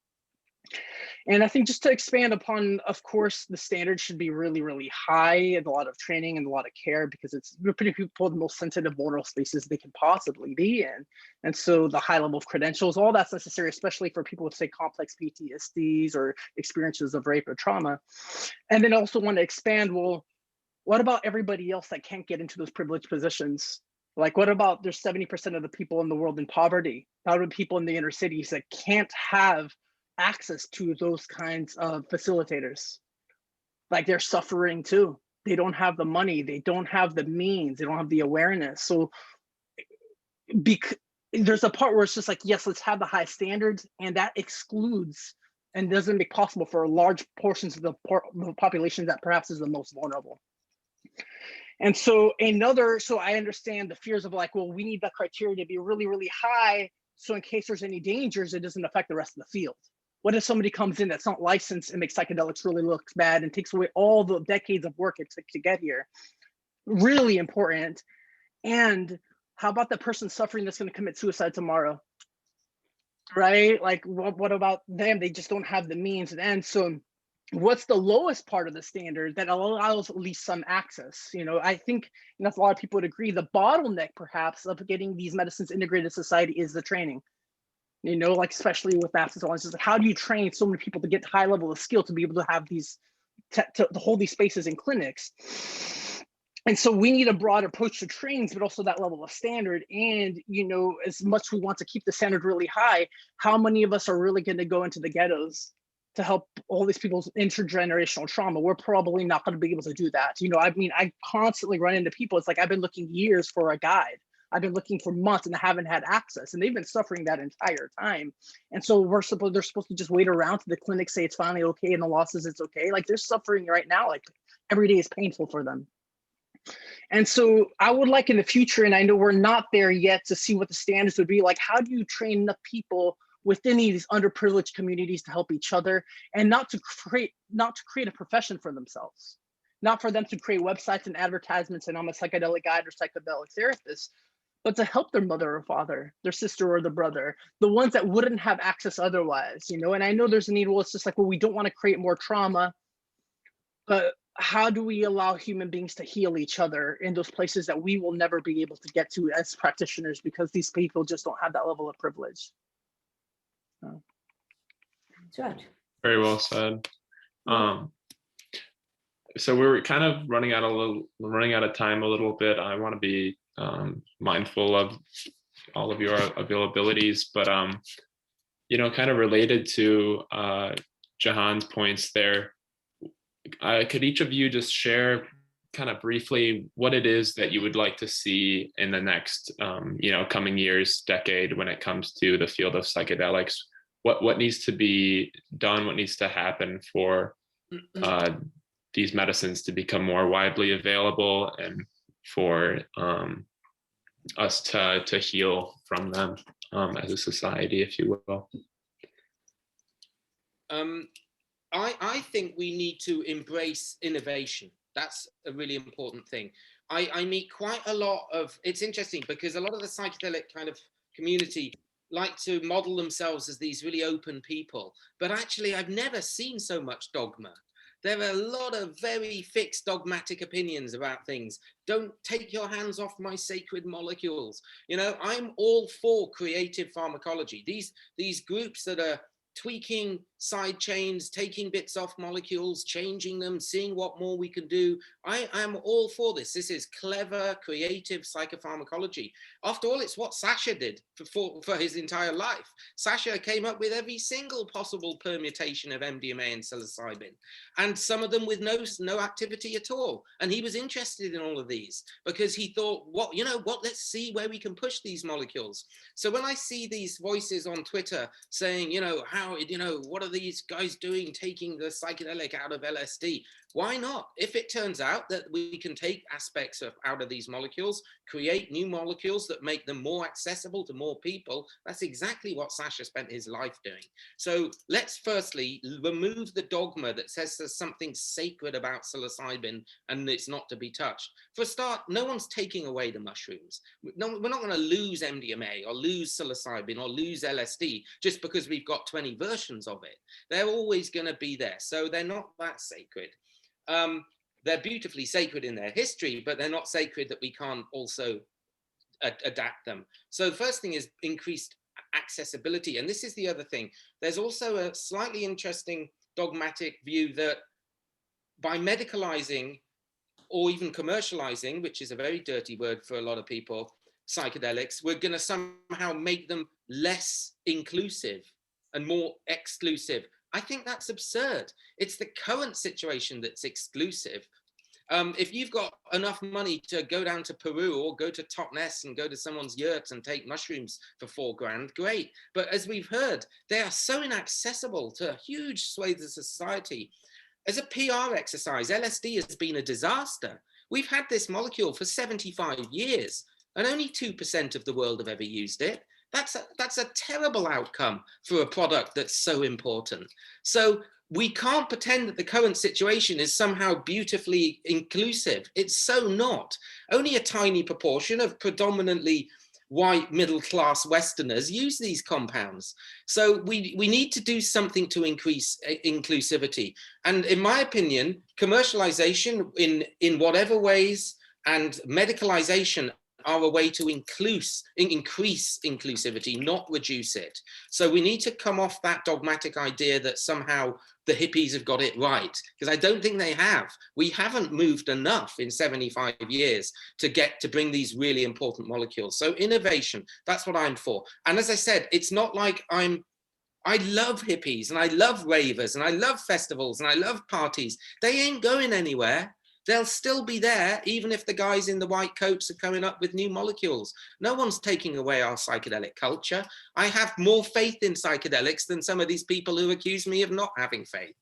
And I think just to expand upon, of course, the standards should be really, really high, and a lot of training and a lot of care, because it's putting people in the most sensitive, vulnerable spaces they can possibly be in. And so the high level of credentials, all that's necessary, especially for people with, say, complex PTSDs or experiences of rape or trauma. And then also want to expand, well, what about everybody else that can't get into those privileged positions? Like, what about there's 70% of the people in the world in poverty, out of people in the inner cities that can't have access to those kinds of facilitators? Like, they're suffering too. They don't have the money, they don't have the means, they don't have the awareness. So there's a part where it's just like, yes, let's have the high standards, and that excludes and doesn't make possible for large portions of the population that perhaps is the most vulnerable. And so so I understand the fears of like, well, we need that criteria to be really, really high, so in case there's any dangers, it doesn't affect the rest of the field. What if somebody comes in that's not licensed and makes psychedelics really look bad and takes away all the decades of work it took to get here? Really important. And how about the person suffering that's going to commit suicide tomorrow? Right? Like, what about them? They just don't have the means. And so what's the lowest part of the standard that allows at least some access? You know, I think, and that's a lot of people would agree, the bottleneck perhaps of getting these medicines integrated in society is the training. You know, like especially with access, it's like, how do you train so many people to get high level of skill to be able to have these, to hold these spaces in clinics? And so we need a broad approach to trainings, but also that level of standard. And, you know, as much we want to keep the standard really high, how many of us are really going to go into the ghettos to help all these people's intergenerational trauma? We're probably not going to be able to do that. You know, I mean, I constantly run into people. It's like, I've been looking years for a guide. I've been looking for months and I haven't had access, and they've been suffering that entire time. And so they're supposed to just wait around to the clinic say it's finally okay and the law says it's okay. Like, they're suffering right now. Like, every day is painful for them. And so I would like in the future, and I know we're not there yet, to see what the standards would be. Like, how do you train enough people within these underprivileged communities to help each other, and not to create a profession for themselves, not for them to create websites and advertisements and I'm a psychedelic guide or psychedelic therapist, but to help their mother or father, their sister or the brother, the ones that wouldn't have access otherwise, you know? And I know there's a need. Well, it's just like, well, we don't want to create more trauma, but how do we allow human beings to heal each other in those places that we will never be able to get to as practitioners, because these people just don't have that level of privilege? That's right. Very well said. So we're kind of running out of time a little bit. I want to be mindful of all of your availabilities, but you know, kind of related to Jahan's points there, could each of you just share kind of briefly what it is that you would like to see in the next you know, coming years, decade, when it comes to the field of psychedelics? What needs to be done? What needs to happen for these medicines to become more widely available, and for us to heal from them as a society, if you will? I think we need to embrace innovation. That's a really important thing. I meet quite a lot of, it's interesting because a lot of the psychedelic kind of community like to model themselves as these really open people, but actually I've never seen so much dogma. There are a lot of very fixed dogmatic opinions about things. Don't take your hands off my sacred molecules. You know, I'm all for creative pharmacology. These groups that are tweaking side chains, taking bits off molecules, changing them, seeing what more we can do. I am all for this. This is clever, creative psychopharmacology. After all, it's what Sasha did for his entire life. Sasha came up with every single possible permutation of MDMA and psilocybin, and some of them with no activity at all. And he was interested in all of these because he thought, let's see where we can push these molecules. So when I see these voices on Twitter saying, what are these guys doing taking the psychedelic out of LSD? Why not? If it turns out that we can take aspects out of these molecules, create new molecules that make them more accessible to more people, that's exactly what Sasha spent his life doing. So let's firstly remove the dogma that says there's something sacred about psilocybin and it's not to be touched. For a start, no one's taking away the mushrooms. No, we're not going to lose MDMA or lose psilocybin or lose LSD just because we've got 20 versions of it. They're always going to be there. So they're not that sacred. They're beautifully sacred in their history, but they're not sacred that we can't also adapt them. So the first thing is increased accessibility. And this is the other thing. There's also a slightly interesting dogmatic view that by medicalizing or even commercializing, which is a very dirty word for a lot of people, psychedelics, we're going to somehow make them less inclusive and more exclusive. I think that's absurd. It's the current situation that's exclusive. If you've got enough money to go down to Peru or go to Totnes and go to someone's yurt and take mushrooms for $4,000, great. But as we've heard, they are so inaccessible to huge swathes of society. As a PR exercise, LSD has been a disaster. We've had this molecule for 75 years and only 2% of the world have ever used it. That's a terrible outcome for a product that's so important. So we can't pretend that the current situation is somehow beautifully inclusive. It's so not. Only a tiny proportion of predominantly white middle-class Westerners use these compounds. So we need to do something to increase inclusivity. And in my opinion, commercialization in whatever ways and medicalization are a way to increase inclusivity, not reduce it. So we need to come off that dogmatic idea that somehow the hippies have got it right, because I don't think they have. We haven't moved enough in 75 years to bring these really important molecules. So innovation, that's what I'm for. And as I said, it's not like I love hippies and I love ravers and I love festivals and I love parties. They ain't going anywhere. They'll still be there, even if the guys in the white coats are coming up with new molecules. No one's taking away our psychedelic culture. I have more faith in psychedelics than some of these people who accuse me of not having faith.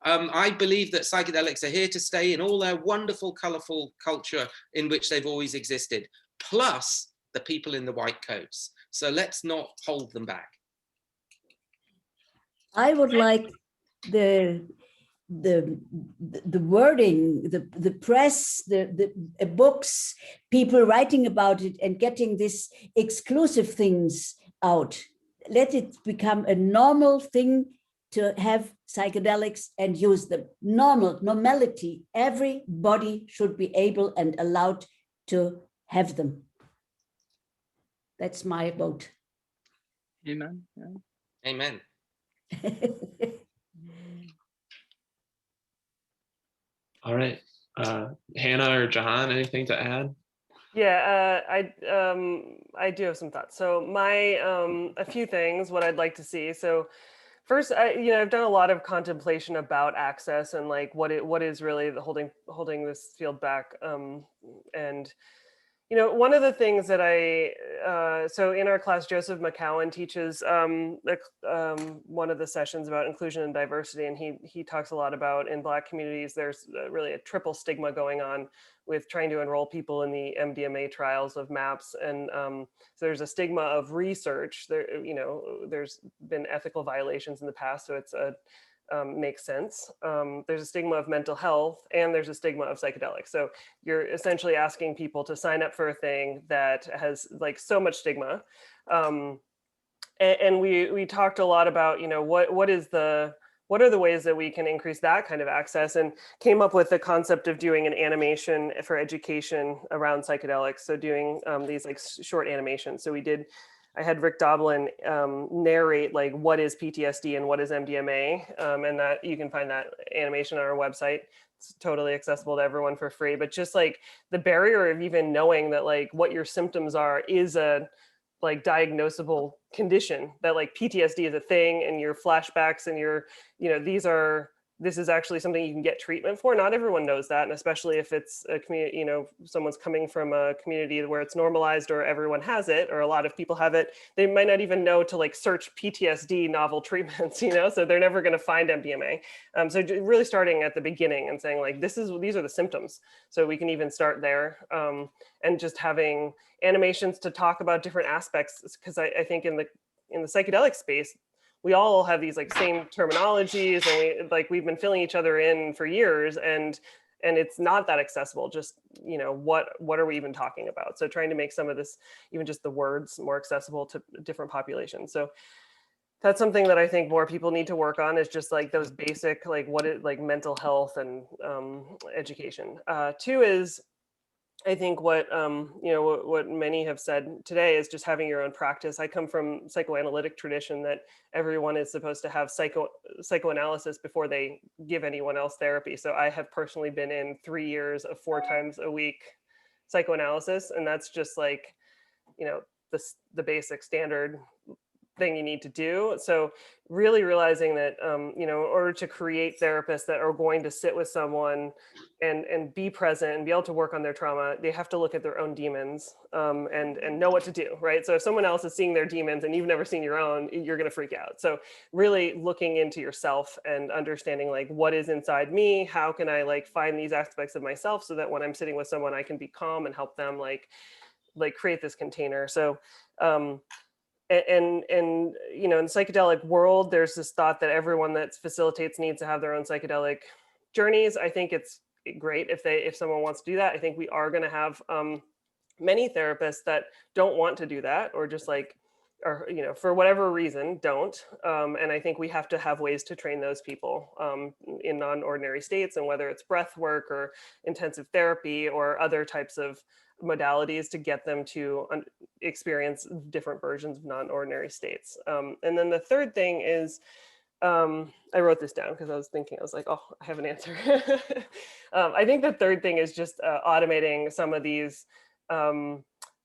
I believe that psychedelics are here to stay in all their wonderful, colorful culture in which they've always existed, plus the people in the white coats. So let's not hold them back. I would like the wording, the press, the books, people writing about it and getting these exclusive things out. Let it become a normal thing to have psychedelics and use them. Normality. Everybody should be able and allowed to have them. That's my vote. Amen. Yeah. Amen. All right, Hannah or Jahan, anything to add? Yeah, I do have some thoughts. So my a few things what I'd like to see. So first, I've done a lot of contemplation about access and like what is really holding this field back. And one of the things that so in our class, Joseph McCowan teaches one of the sessions about inclusion and diversity, and he talks a lot about in Black communities, there's really a triple stigma going on with trying to enroll people in the MDMA trials of MAPS, and so there's a stigma of research. There's been ethical violations in the past, so it's makes sense. There's a stigma of mental health and there's a stigma of psychedelics. So you're essentially asking people to sign up for a thing that has like so much stigma. And we talked a lot about, what are the ways that we can increase that kind of access, and came up with the concept of doing an animation for education around psychedelics. So doing these like short animations. So I had Rick Doblin narrate like what is PTSD and what is MDMA, and that you can find that animation on our website. It's totally accessible to everyone for free. But just like the barrier of even knowing that like what your symptoms are is a like diagnosable condition, that like PTSD is a thing and your flashbacks and your, this is actually something you can get treatment for. Not everyone knows that. And especially if it's a community, someone's coming from a community where it's normalized or everyone has it, or a lot of people have it, they might not even know to like search PTSD novel treatments, so they're never going to find MDMA. So really starting at the beginning and saying like, these are the symptoms. So we can even start there, and just having animations to talk about different aspects. Because I think in the psychedelic space, we all have these like same terminologies, and we've been filling each other in for years, and it's not that accessible. Just, what are we even talking about? So trying to make some of this, even just the words, more accessible to different populations. So that's something that I think more people need to work on, is just like those basic, like like mental health and education. Two is, I think what many have said today is just having your own practice. I come from psychoanalytic tradition that everyone is supposed to have psychoanalysis before they give anyone else therapy. So I have personally been in 3 years of 4 times a week psychoanalysis, and that's just like, the basic standard thing you need to do. So really realizing that, in order to create therapists that are going to sit with someone and be present and be able to work on their trauma, they have to look at their own demons, and know what to do, right? So if someone else is seeing their demons and you've never seen your own, you're going to freak out. So really looking into yourself and understanding like what is inside me, how can I like find these aspects of myself so that when I'm sitting with someone, I can be calm and help them like create this container. So, and in the psychedelic world, there's this thought that everyone that facilitates needs to have their own psychedelic journeys. I think it's great if someone wants to do that. I think we are going to have many therapists that don't want to do that, or just like, or for whatever reason don't. And I think we have to have ways to train those people in non-ordinary states, and whether it's breath work or intensive therapy or other types of modalities to get them to experience different versions of non-ordinary states. And then the third thing is, I wrote this down because I was thinking, I was like, oh, I have an answer. I think the third thing is just automating some of these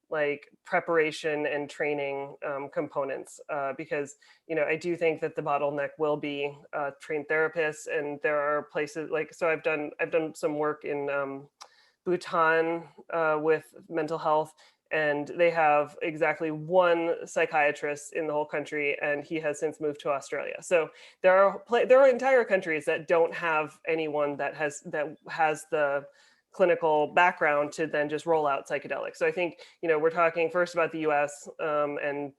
like preparation and training components, because, you know, I do think that the bottleneck will be trained therapists, and there are places like, so I've done some work in Bhutan with mental health, and they have exactly one psychiatrist in the whole country, and he has since moved to Australia. So there are entire countries that don't have anyone that has the clinical background to then just roll out psychedelics. So I think, you know, we're talking first about the US and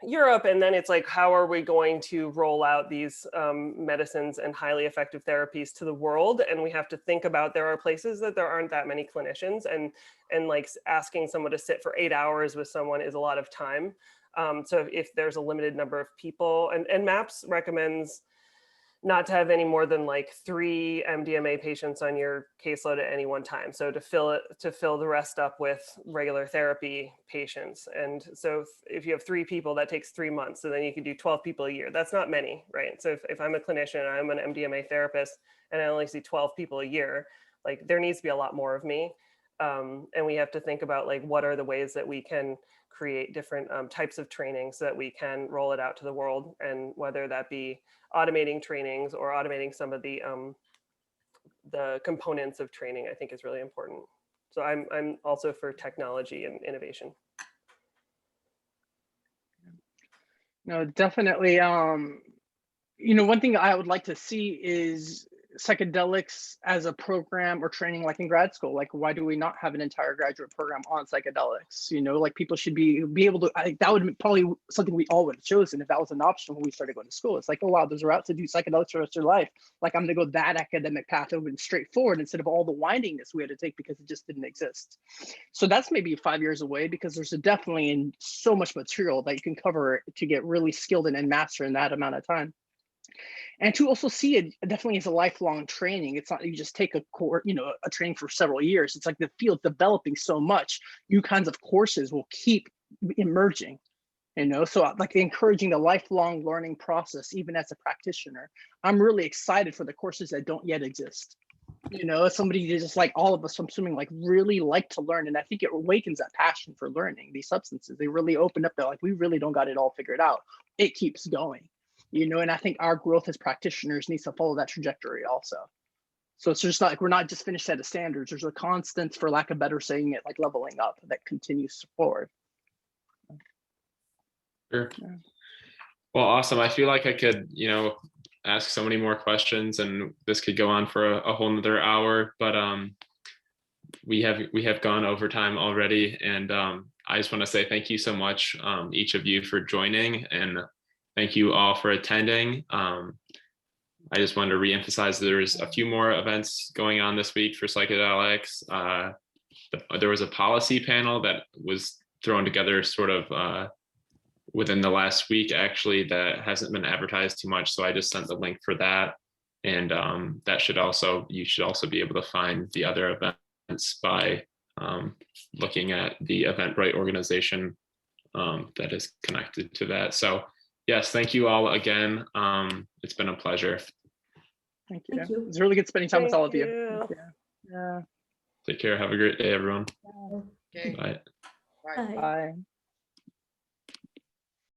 Europe, and then it's like, how are we going to roll out these medicines and highly effective therapies to the world? And we have to think about, there are places that there aren't that many clinicians, and like asking someone to sit for 8 hours with someone is a lot of time. So if there's a limited number of people, and MAPS recommends not to have any more than like 3 MDMA patients on your caseload at any one time. So to fill the rest up with regular therapy patients. And so if you have 3 people, that takes 3 months. So then you can do 12 people a year. That's not many, right? So if I'm a clinician, I'm an MDMA therapist, and I only see 12 people a year, like there needs to be a lot more of me. And we have to think about like, what are the ways that we can create different types of training so that we can roll it out to the world, and whether that be automating trainings or automating some of the components of training, I think is really important. So I'm also for technology and innovation. No, definitely. You know, one thing I would like to see is psychedelics as a program or training, like in grad school. Like, why do we not have an entire graduate program on psychedelics? You know, like people should be able to, that would probably something we all would have chosen if that was an option when we started going to school. It's like, oh wow, there's a route to do psychedelics for the rest of your life. Like, I'm gonna go that academic path. It would have been straightforward instead of all the windingness we had to take because it just didn't exist. So that's maybe 5 years away, because there's definitely so much material that you can cover to get really skilled in and master in that amount of time. And to also see it definitely as a lifelong training. It's not you just take a course, you know, a training for several years. It's like the field's developing so much, new kinds of courses will keep emerging, you know. So like encouraging the lifelong learning process, even as a practitioner. I'm really excited for the courses that don't yet exist. You know, as somebody just like all of us, I'm assuming, like really like to learn. And I think it awakens that passion for learning these substances. They really open up, they're like, we really don't got it all figured out. It keeps going. You know, and I think our growth as practitioners needs to follow that trajectory also. So it's just like, we're not just finished set of standards. There's a constant, for lack of better saying it, like leveling up that continues forward. Sure. Yeah. Well, awesome. I feel like I could, you know, ask so many more questions, and this could go on for a whole nother hour, but we have gone over time already. And I just want to say thank you so much, each of you, for joining, and thank you all for attending. I just wanted to reemphasize there's a few more events going on this week for psychedelics. There was a policy panel that was thrown together sort of within the last week, actually, that hasn't been advertised too much. So I just sent the link for that. And that should also, you should also be able to find the other events by looking at the Eventbrite organization that is connected to that. So yes, thank you all again. It's been a pleasure. Thank you. It was really good spending time with all of you. Thank you. Yeah. Take care. Have a great day, everyone. Okay. Bye. Bye. Bye.